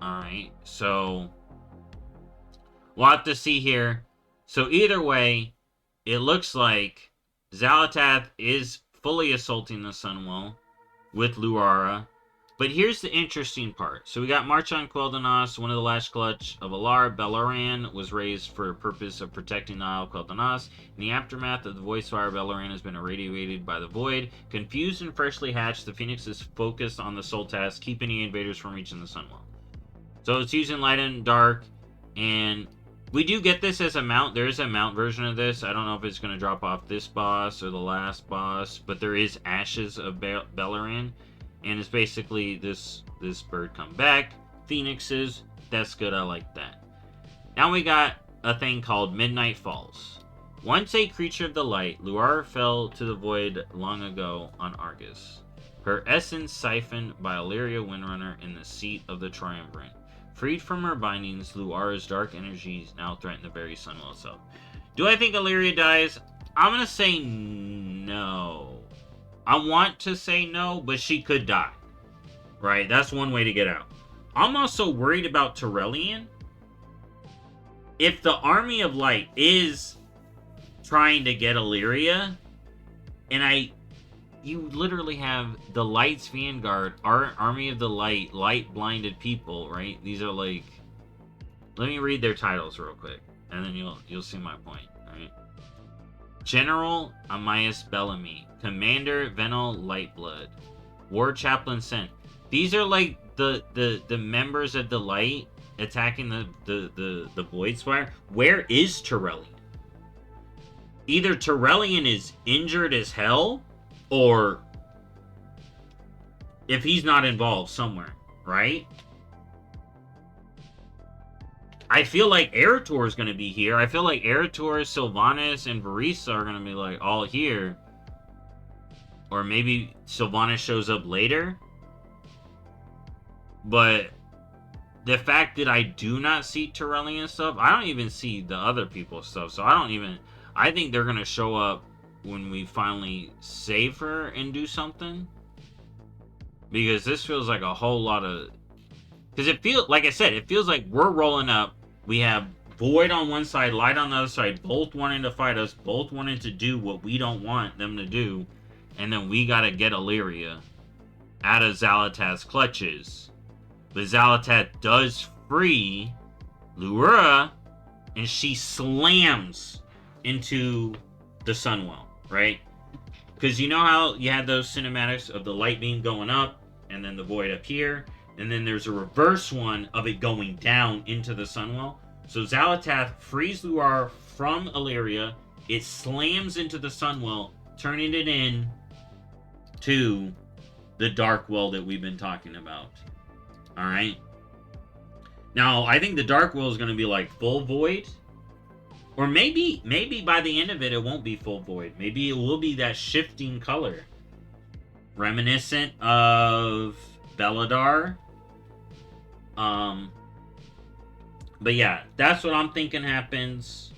Alright, so we'll have to see here. So either way, it looks like Xalatath is fully assaulting the Sunwell with Luara. But here's the interesting part. So we got March on Quel'Danas, one of the last clutch of Alar. Beloran was raised for the purpose of protecting the Isle of Quel'Danas. In the aftermath of the Void Spire, Beloran has been irradiated by the Void. Confused and freshly hatched, the Phoenix is focused on the sole task, keeping the invaders from reaching the Sunwell. So it's using light and dark, and we do get this as a mount. There is a mount version of this. I don't know if it's going to drop off this boss or the last boss, but there is Ashes of Beloran. And it's basically this bird come back. Phoenixes. That's good. I like that. Now we got a thing called Midnight Falls. Once a creature of the light, Luara fell to the void long ago on Argus. Her essence siphoned by Illyria Windrunner in the seat of the Triumvirate. Freed from her bindings, Luara's dark energies now threaten the very Sunwell itself. Do I think Illyria dies? I'm going to say no. I want to say no, but she could die. Right? That's one way to get out. I'm also worried about Turelion. If the Army of Light is trying to get Illyria, and you literally have the Light's Vanguard, our Army of the Light, light-blinded people, right? These are like... Let me read their titles real quick, and then you'll see my point, right? General Amias Bellamy, Commander Venal Lightblood, War Chaplain Sent. These are like the members of the Light attacking the Void Spire. Where is Turelion? Either Turelion is injured as hell, or if he's not involved somewhere, right? I feel like Eretor is going to be here. I feel like Eretor, Sylvanas, and Varisa are going to be like all here. Or maybe Sylvanas shows up later. But the fact that I do not see Terrellian stuff, I don't even see the other people's stuff. So I think they're going to show up when we finally save her and do something. Because this feels like a whole lot of... Because it feels, like I said, it feels like we're rolling up. We have Void on one side, Light on the other side, both wanting to fight us, both wanting to do what we don't want them to do. And then we gotta get Illyria out of Xal'atath's clutches. But Xal'atath does free Lura, and she slams into the Sunwell, right? Because you know how you had those cinematics of the light beam going up, and then the void up here, and then there's a reverse one of it going down into the Sunwell. So Xal'atath frees Luar from Illyria, it slams into the Sunwell, turning it in to the Dark Well that we've been talking about. Alright? Now, I think the Dark Well is going to be like full void. Or maybe by the end of it, it won't be full void. Maybe it will be that shifting color. Reminiscent of Beladar. But yeah, that's what I'm thinking happens.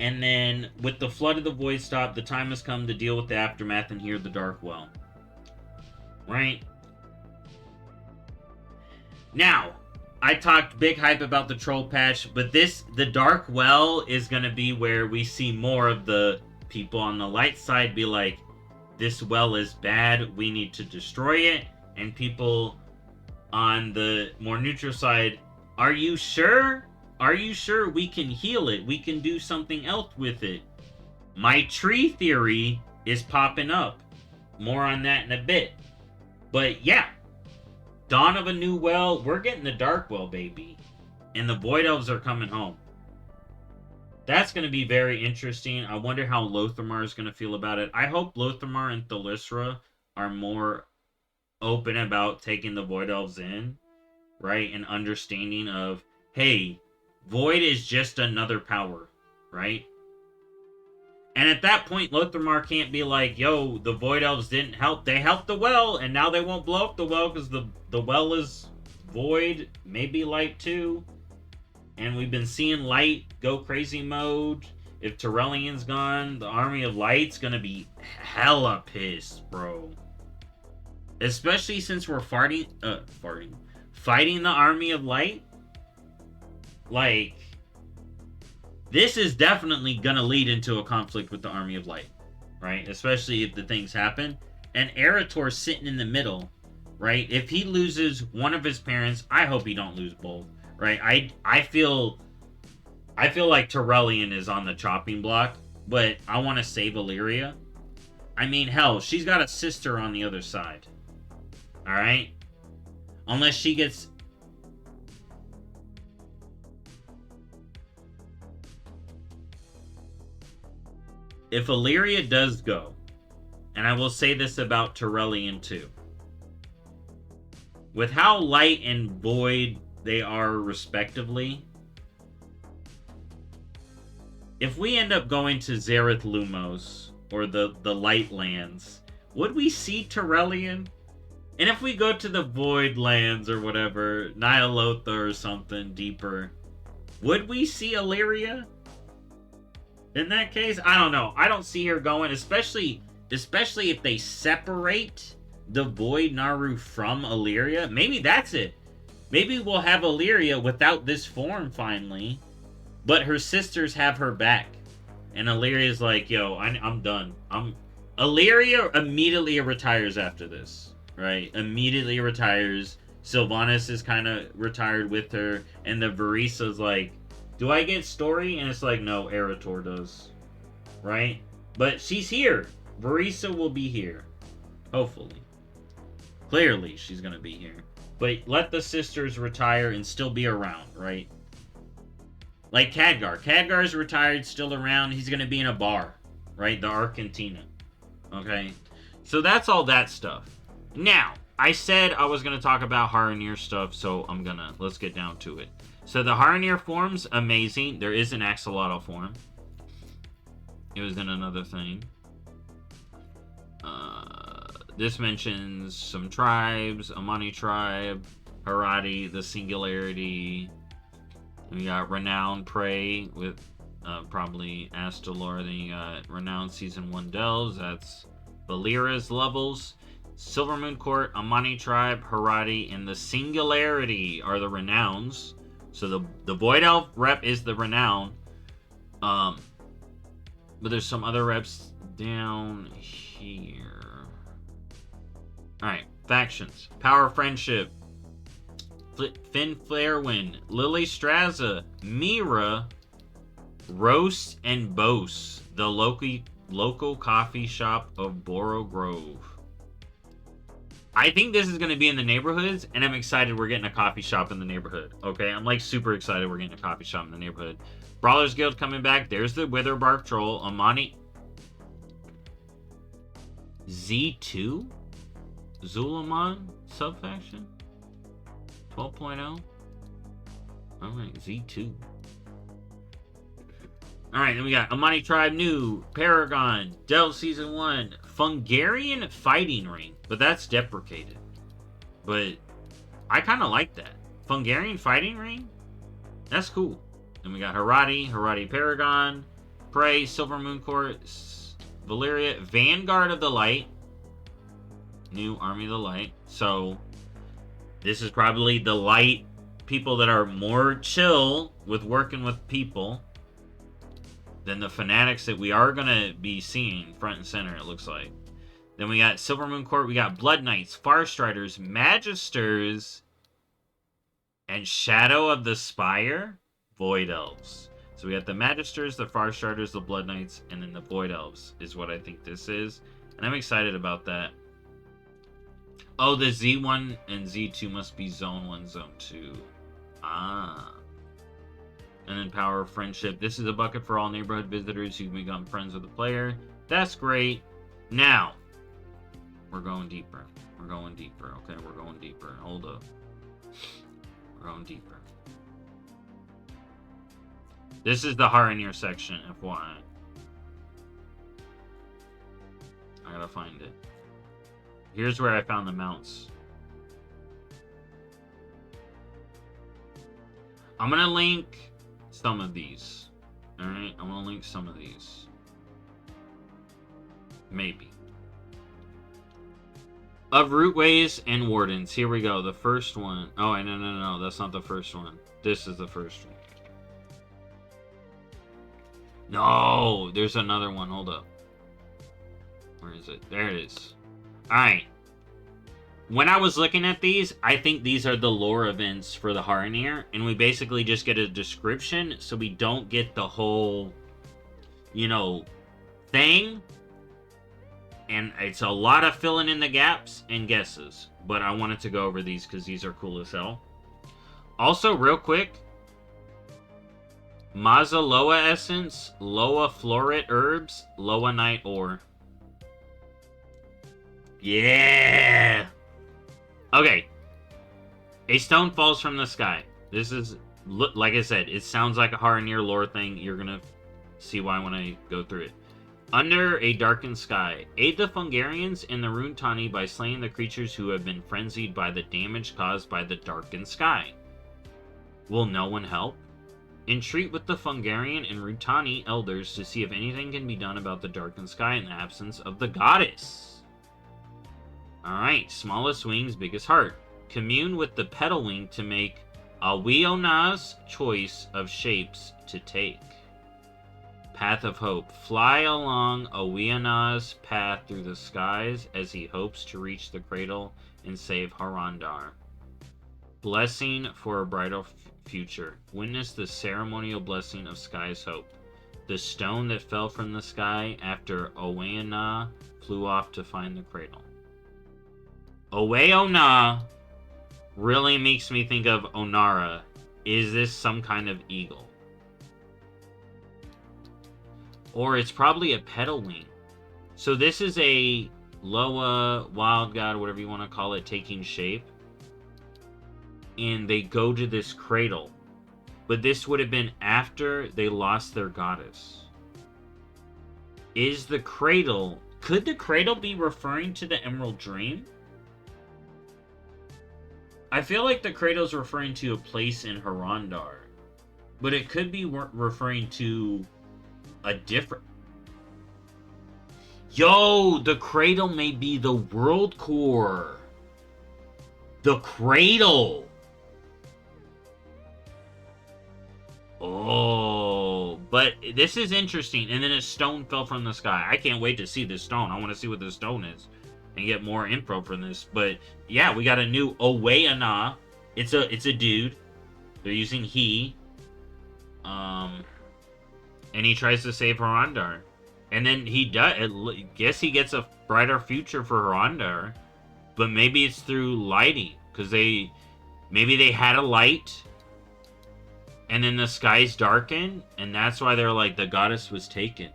And then, with the Flood of the Void stop, the time has come to deal with the aftermath and hear the Dark Well. Right? Now, I talked big hype about the troll patch, but the Dark Well is going to be where we see more of the people on the light side be like, this well is bad, we need to destroy it. And people on the more neutral side, are you sure? Are you sure we can heal it? We can do something else with it. My tree theory is popping up. More on that in a bit. But yeah, dawn of a new well. We're getting the Dark Well, baby. And the Void Elves are coming home. That's going to be very interesting. I wonder how Lothamar is going to feel about it. I hope Lothamar and Thalisra are more open about taking the Void Elves in. Right? And understanding of, hey, Void is just another power. Right? And at that point, Lothamar can't be like, yo, the Void Elves didn't help. They helped the well, and now they won't blow up the well because the well is Void, maybe Light too. And we've been seeing Light go crazy mode. If Terrellian's gone, the Army of Light's gonna be hella pissed, bro. Especially since we're fighting the Army of Light. Like, this is definitely gonna lead into a conflict with the Army of Light, right? Especially if the things happen. And Eretor's sitting in the middle, right? If he loses one of his parents, I hope he don't lose both, right? I feel like Terrellian is on the chopping block, but I want to save Illyria. I mean, hell, she's got a sister on the other side, all right? Unless she gets... If Illyria does go, and I will say this about Terrellian too, with how Light and Void they are respectively, if we end up going to Zareth Lumos, or the Light Lands, would we see Terrellian? And if we go to the Void Lands or whatever, Nyalotha or something deeper, would we see Illyria? In that case, I don't know. I don't see her going, especially if they separate the Void Naru from Illyria. Maybe that's it. Maybe we'll have Illyria without this form finally, but her sisters have her back. And Illyria's like, yo, I'm done. Illyria immediately retires after this, right? Immediately retires. Sylvanas is kind of retired with her, and the Varisa's like, do I get story? And it's like, no, Eretor does. Right? But she's here. Varisa will be here. Hopefully. Clearly, she's going to be here. But let the sisters retire and still be around, right? Like Khadgar. Khadgar's retired, still around. He's going to be in a bar. Right? The Argentina. Okay? So that's all that stuff. Now, I said I was gonna talk about Haranir stuff, so let's get down to it. So the Haranir form's amazing. There is an axolotl form. It was in another thing. This mentions some tribes, Amani tribe, Haradi, the Singularity. We got Renowned Prey with probably Astalor. Then you got Renowned Season 1 Delves. That's Valera's levels. Silver Moon Court, Amani tribe, Haradi, and the Singularity are the Renowns. So the Void Elf rep is the Renown. But there's some other reps down here. Alright, factions. Power Friendship. Finn Flarewind. Lily Straza. Mira. Roast and Bose. The local coffee shop of Boro Grove. I think this is going to be in the neighborhoods, and I'm excited we're getting a coffee shop in the neighborhood. Okay, I'm like super excited we're getting a coffee shop in the neighborhood. Brawlers Guild coming back. There's the Witherbark Troll. Amani. Z2? Zulaman subfaction? 12.0? Alright, Z2. Alright, then we got Amani Tribe New, Paragon, Delve Season 1, Fungarian Fighting Ring. But that's deprecated. But I kind of like that. Fungarian Fighting Ring? That's cool. Then we got Haradi Paragon, Prey, Silver Moon Court, Valeria, Vanguard of the Light, New Army of the Light. So this is probably the light people that are more chill with working with people than the fanatics that we are going to be seeing front and center, it looks like. Then we got Silver Moon Court, we got Blood Knights, Farstriders, Magisters, and Shadow of the Spire, Void Elves. So we got the Magisters, the Farstriders, the Blood Knights, and then the Void Elves is what I think this is. And I'm excited about that. Oh, the Z1 and Z2 must be Zone 1, Zone 2. Ah. And then Power of Friendship. This is a bucket for all neighborhood visitors who become friends with the player. That's great. Now, we're going deeper. We're going deeper. Okay, we're going deeper. Hold up. We're going deeper. This is the Haranir section, FYI. I gotta find it. Here's where I found the mounts. I'm gonna link some of these. Alright, I'm gonna link some of these. Maybe. Of Rootways and Wardens. Here we go. The first one. Oh, no. That's not the first one. This is the first one. No! There's another one. Hold up. Where is it? There it is. Alright. When I was looking at these, I think these are the lore events for the Haranir. And we basically just get a description, so we don't get the whole, thing. And it's a lot of filling in the gaps and guesses. But I wanted to go over these because these are cool as hell. Also, real quick. Maza Loa Essence, Loa Floret Herbs, Loa Night Ore. Yeah! Okay. A stone falls from the sky. This is, like I said, it sounds like a Haranir lore thing. You're going to see why when I go through it. Under a darkened sky, aid the Fungarians and the Runtani by slaying the creatures who have been frenzied by the damage caused by the darkened sky. Will no one help? Entreat with the Fungarian and Runtani elders to see if anything can be done about the darkened sky in the absence of the goddess. Alright, smallest wings, biggest heart. Commune with the petal wing to make Awiona's choice of shapes to take. Path of Hope. Fly along Awiona's path through the skies as he hopes to reach the cradle and save Harandar. Blessing for a brighter future. Witness the ceremonial blessing of Sky's Hope. The stone that fell from the sky after Oweona flew off to find the cradle. Oweona really makes me think of Onara. Is this some kind of eagle? Or it's probably a petal wing. So this is a Loa, Wild God, whatever you want to call it, taking shape. And they go to this cradle. But this would have been after they lost their goddess. Is the cradle... Could the cradle be referring to the Emerald Dream? I feel like the cradle is referring to a place in Harondar. But it could be referring to a different... Yo, the cradle may be the world core. The cradle. Oh, but this is interesting. And then a stone fell from the sky. I can't wait to see this stone. I want to see what this stone is and get more info from this. But yeah, we got a new Oweana. It's a dude. They're using he. And he tries to save Harondar. And then he does. Guess he gets a brighter future for Harondar. But maybe it's through lighting. Because maybe they had a light. And then the skies darkened. And that's why they're like, the goddess was taken.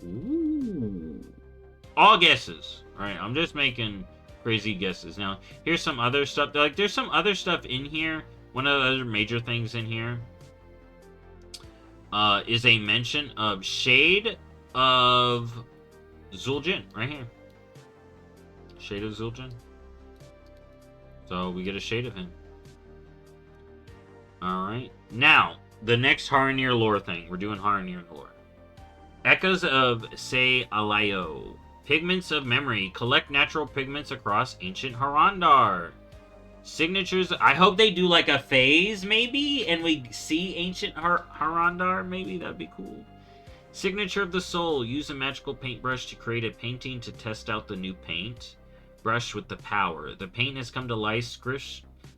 Ooh. All guesses. Alright, I'm just making crazy guesses. Now, here's some other stuff. Like, there's some other stuff in here. One of the other major things in here is a mention of Shade of Zul'jin. Right here. Shade of Zul'jin. So, we get a shade of him. Alright. Now, the next Haranir lore thing. We're doing Haranir lore. Echoes of Se Alayo. Pigments of memory. Collect natural pigments across ancient Harondar. Signatures. I hope they do like a phase, maybe, and we see ancient Harondar. Maybe that'd be cool. Signature of the soul. Use a magical paintbrush to create a painting to test out the new paint. Brush with the power. The paint has come to life.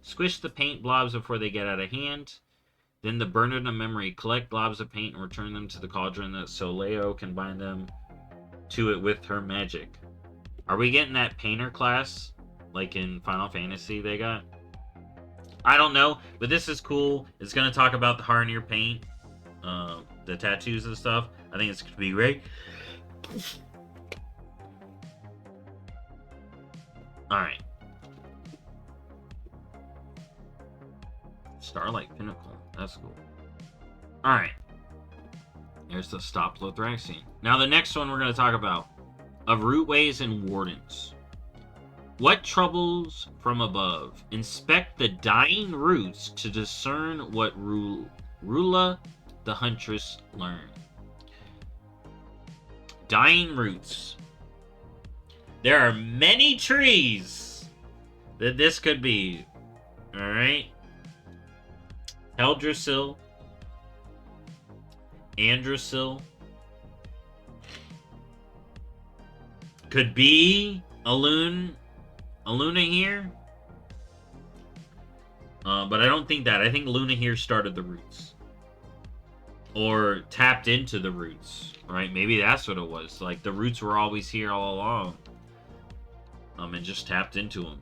Squish the paint blobs before they get out of hand. Then the burner of memory. Collect blobs of paint and return them to the cauldron so Leo can bind them to it with her magic. Are we getting that painter class like in Final Fantasy they got? I don't know, but this is cool. It's going to talk about the Haranir paint, the tattoos and stuff. I think it's going to be great. Alright. Starlight Pinnacle. That's cool. Alright. There's the Stop Lothraxian. Now the next one we're going to talk about. Of Rootways and Wardens. What troubles from above? Inspect the dying roots to discern what Rula the Huntress learned. Dying roots. There are many trees that this could be. Alright. Eldrasil. Andrasil. Could be Aluna here. But I don't think that. I think Luna here started the roots. Or tapped into the roots. Right? Maybe that's what it was. Like, the roots were always here all along. And just tapped into them.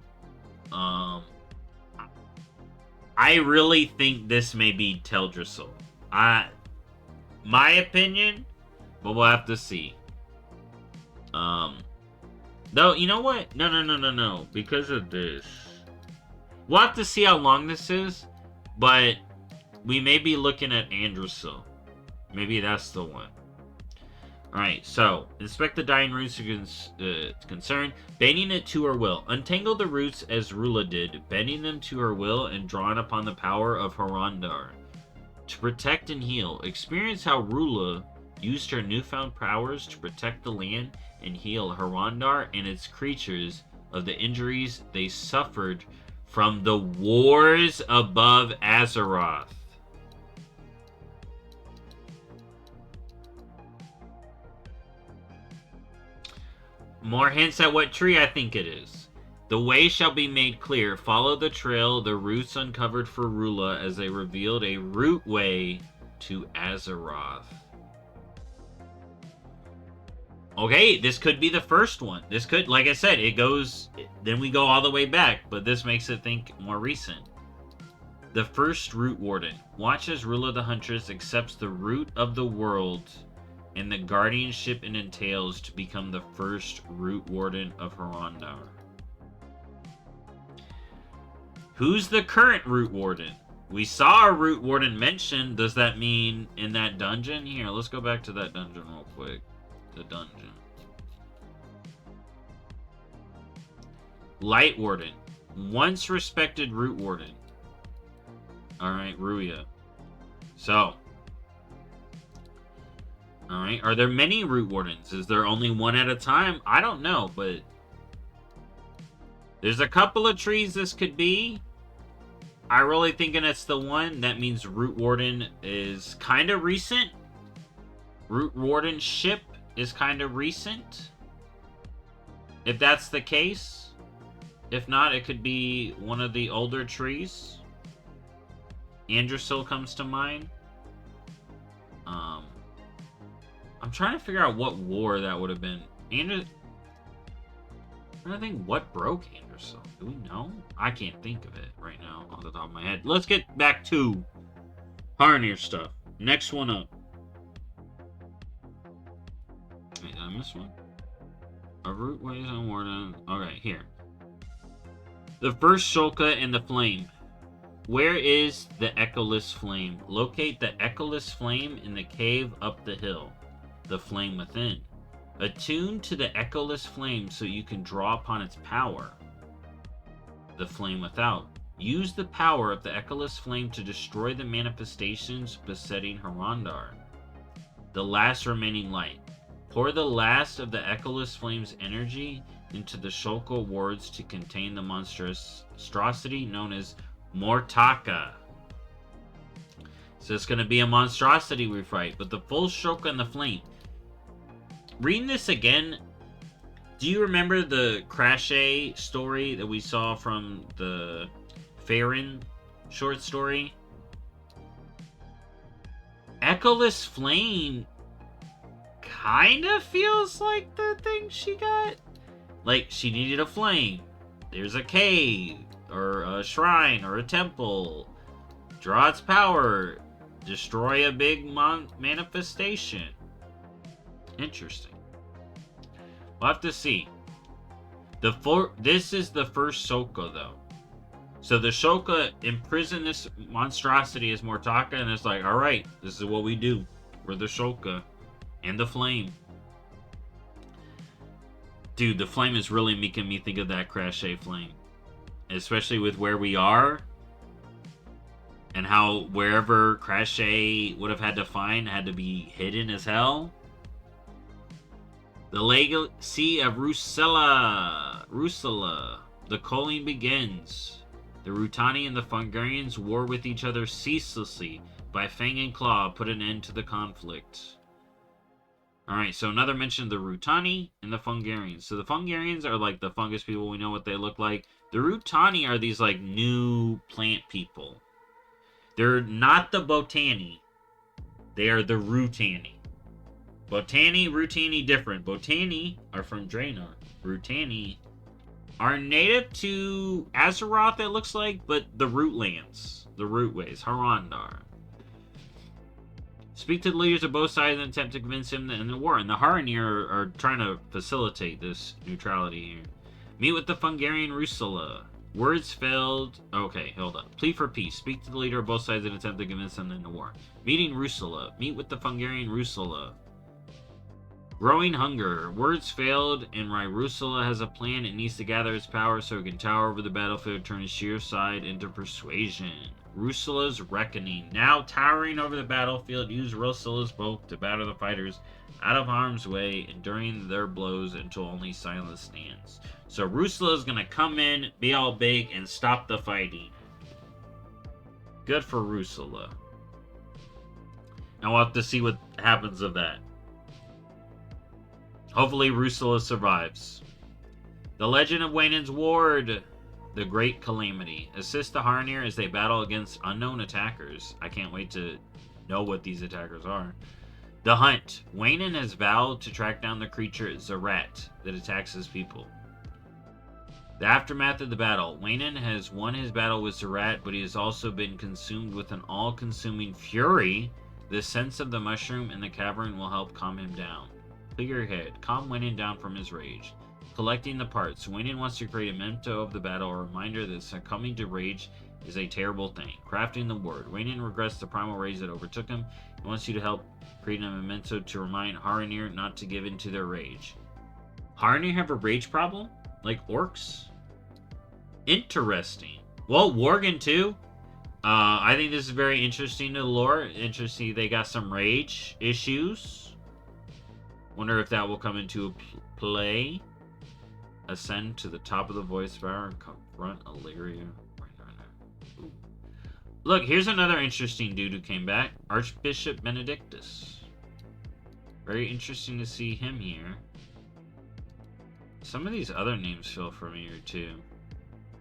I really think this may be Teldrassil. My opinion, but we'll have to see. Though, you know what? No. Because of this. We'll have to see how long this is, but we may be looking at Andrasil. Maybe that's the one. Alright, so, inspect the dying roots concerned. Bending it to her will. Untangle the roots as Rula did, bending them to her will and drawing upon the power of Harondar. To protect and heal. Experience how Rula used her newfound powers to protect the land and heal Harondar and its creatures of the injuries they suffered from the wars above Azeroth. More hints at what tree I think it is. The way shall be made clear. Follow the trail the roots uncovered for Rula as they revealed a root way to Azeroth. Okay, this could be the first one. This could, like I said, it goes, then we go all the way back, but this makes it think more recent. The first Root Warden. Watch as Rula the Huntress accepts the root of the world and the guardianship it entails to become the first Root Warden of Harondar. Who's the current Root Warden? We saw a Root Warden mentioned. Does that mean in that dungeon? Here, let's go back to that dungeon real quick. The dungeon. Light Warden. Once respected Root Warden. Alright, Ruya. So. Alright, are there many Root Wardens? Is there only one at a time? I don't know, but there's a couple of trees this could be. I really thinking it's the one. That means Root Warden is kind of recent. Root Wardenship is kind of recent. If that's the case. If not, it could be one of the older trees. Androsil comes to mind. I'm trying to figure out what war that would have been. I'm trying to think what broke Androsil. Do we know? I can't think of it right now off the top of my head. Let's get back to Harnir stuff. Next one up. Wait, did I miss one? A root ways on Warden. Okay, here. The first Shulka and the Flame. Where is the Echoless Flame? Locate the Echoless Flame in the cave up the hill. The flame within. Attune to the Echoless Flame so you can draw upon its power. The flame without. Use the power of the Echoless Flame to destroy the manifestations besetting Harondar. The last remaining light. Pour the last of the Echoless Flame's energy into the Shulka wards to contain the monstrosity known as Mortaka. So it's going to be a monstrosity we fight, but the full Shulka and the Flame. Reading this again, do you remember the Crashay story that we saw from the Farron short story? Echoless Flame kind of feels like the thing she got. Like, she needed a flame. There's a cave, or a shrine, or a temple. Draw its power. Destroy a big manifestation. Interesting. We'll have to see. This is the first Shulka, though. So the Shulka imprison this monstrosity as Mortaka, and it's like, alright, this is what we do. We're the Shulka. And the Flame. Dude, the Flame is really making me think of that Crashay Flame. Especially with where we are. And how wherever Crashay would have had to find had to be hidden as hell. The legacy of Rusella. The culling begins. The Rutani and the Fungarians war with each other ceaselessly. By Fang and Claw, put an end to the conflict. Alright, so another mention of the Rutani and the Fungarians. So the Fungarians are like the fungus people. We know what they look like. The Rutani are these like new plant people. They're not the Botani. They are the Rutani. Botani, Rutani, different. Botani are from Draenor. Rutani are native to Azeroth, it looks like, but the Rootlands. The Rootways. Harondar. Speak to the leaders of both sides and attempt to convince them to end the war. And the Harnir are trying to facilitate this neutrality here. Meet with the Fungarian Rusula. Words failed. Okay, hold up. Plead for peace. Speak to the leader of both sides and attempt to convince them to end the war. Meeting Rusula. Meet with the Fungarian Rusula. Growing hunger. Words failed, and Rusula has a plan. It needs to gather its power so it can tower over the battlefield, turn its sheer side into persuasion. Rusula's Reckoning. Now towering over the battlefield, use Rusula's bow to batter the fighters out of harm's way, enduring their blows until only silence stands. So Rusula's gonna come in, be all big, and stop the fighting. Good for Rusula. Now we'll have to see what happens of that. Hopefully Rusula survives. The Legend of Waynon's Ward. The Great Calamity. Assist the Harnir as they battle against unknown attackers. I can't wait to know what these attackers are. The Hunt. Waynon has vowed to track down the creature Zarat that attacks his people. The aftermath of the battle. Waynon has won his battle with Zarat, but he has also been consumed with an all-consuming fury The sense of the mushroom in the cavern will help calm him down. Clear your head. Calm Wayne down from his rage. Collecting the parts. Wayne wants to create a memento of the battle, a reminder that succumbing to rage is a terrible thing. Crafting the word. Wayne regrets the primal rage that overtook him. He wants you to help create a memento to remind Haranir not to give in to their rage. Haranir have a rage problem? Like orcs? Interesting. Well, Worgen too. I think this is very interesting to the lore. Interesting, they got some rage issues. Wonder if that will come into play. Ascend to the top of the voice tower and confront Illyria. Ooh. Look, here's another interesting dude who came back. Archbishop Benedictus. Very interesting to see him here. Some of these other names feel familiar too.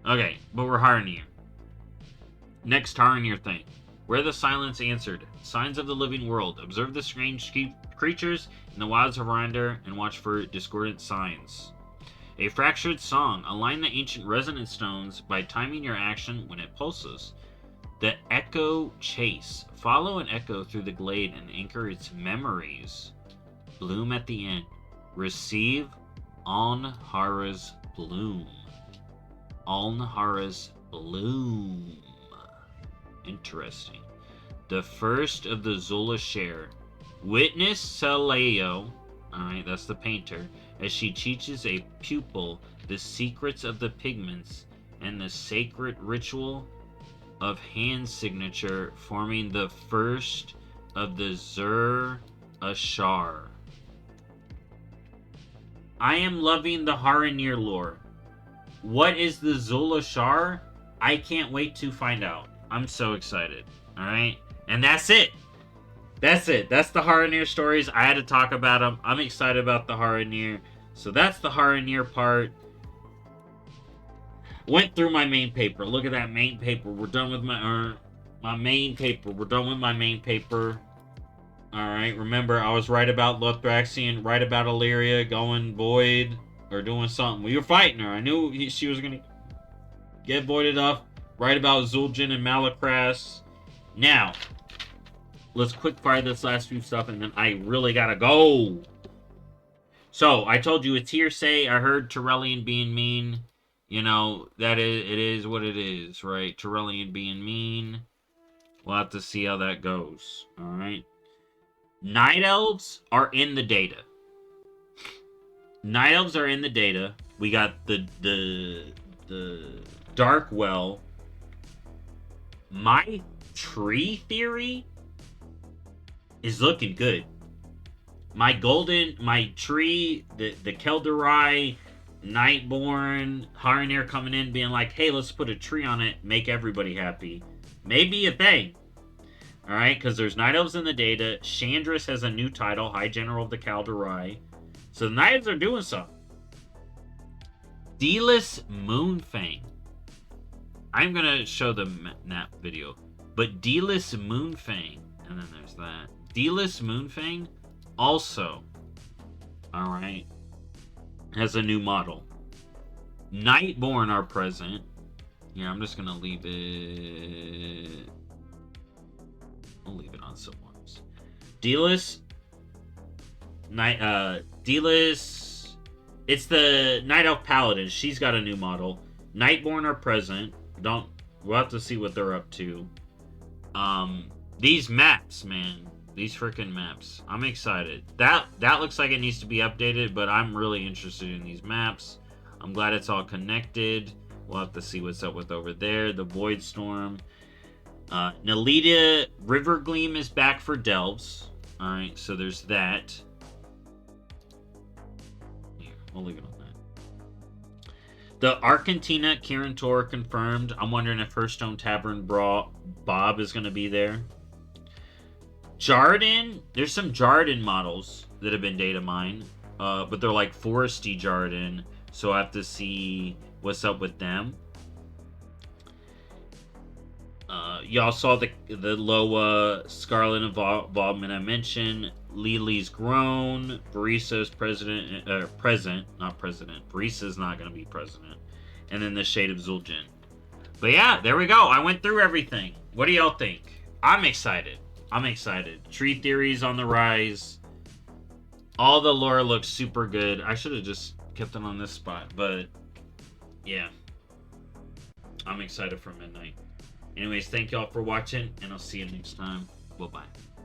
Okay, but we're Haranir. Next Haranir thing. Where the silence answered. Signs of the living world. Observe the strange creatures in the wilds of Randar and watch for discordant signs. A fractured song. Align the ancient resonance stones by timing your action when it pulses. The echo chase. Follow an echo through the glade and anchor its memories. Bloom at the end. Receive Alnhara's bloom. Alnhara's bloom. Interesting. The first of the Zula share. Witness Saleo, alright, that's the painter, as she teaches a pupil the secrets of the pigments and the sacred ritual of hand signature, forming the first of the Zur Ashar. I am loving the Haranir lore. What is the Zul Ashar? I can't wait to find out. I'm so excited. Alright? And that's it. That's it. That's the Haranir stories. I had to talk about them. I'm excited about the Haranir. So that's the Haranir part. Went through my main paper. Look at that main paper. We're done with my main paper. We're done with my main paper. Alright, remember, I was right about Lothraxian, right about Illyria going void, or doing something. We were fighting her. I knew she was going to get voided up. Right about Zul'jin and Malakras. Now, let's quick fire this last few stuff, and then I really gotta go. So, I told you it's hearsay. I heard Tyrellian being mean. You know, it is what it is, right? Tyrellian being mean. We'll have to see how that goes. Alright. Night Elves are in the data. Night Elves are in the data. We got the Dark Well. My tree theory is looking good. My tree, the Kelderai, Nightborn, Haranir coming in being like, hey, let's put a tree on it, make everybody happy. Maybe a thing. Alright, because there's Night Elves in the data. Chandris has a new title, High General of the Kelderai. So the Night Elves are doing something. Delis Moonfang. I'm going to show the map video. But Delis Moonfang. And then there's that. Delis Moonfang also. Alright. Has a new model. Nightborn are present. Yeah, I'm just going to leave it. I'll leave it on someone's. Delis. Delis. It's the Night Elf Paladin. She's got a new model. Nightborn are present. We'll have to see what they're up to. These maps, man. These freaking maps. I'm excited. That looks like it needs to be updated, but I'm really interested in these maps. I'm glad it's all connected. We'll have to see what's up with over there. The Void Storm. Nalita Rivergleam is back for Delves. Alright, so there's that. Here, we'll leave it on that. The Argentina Kirin confirmed. I'm wondering if Hearthstone Tavern Bob is going to be there. Jarden. There's some Jarden models that have been data mined. But they're like foresty Jarden. So I have to see what's up with them. Y'all saw the Loa Scarlet involvement I mentioned. Lily's grown. Barisa's present, not president. Barisa's not going to be president. And then the Shade of Zul'jin. But yeah, there we go. I went through everything. What do y'all think? I'm excited. I'm excited. Tree theory's on the rise. All the lore looks super good. I should have just kept it on this spot, but yeah. I'm excited for Midnight. Anyways, thank y'all for watching, and I'll see you next time. Bye-bye.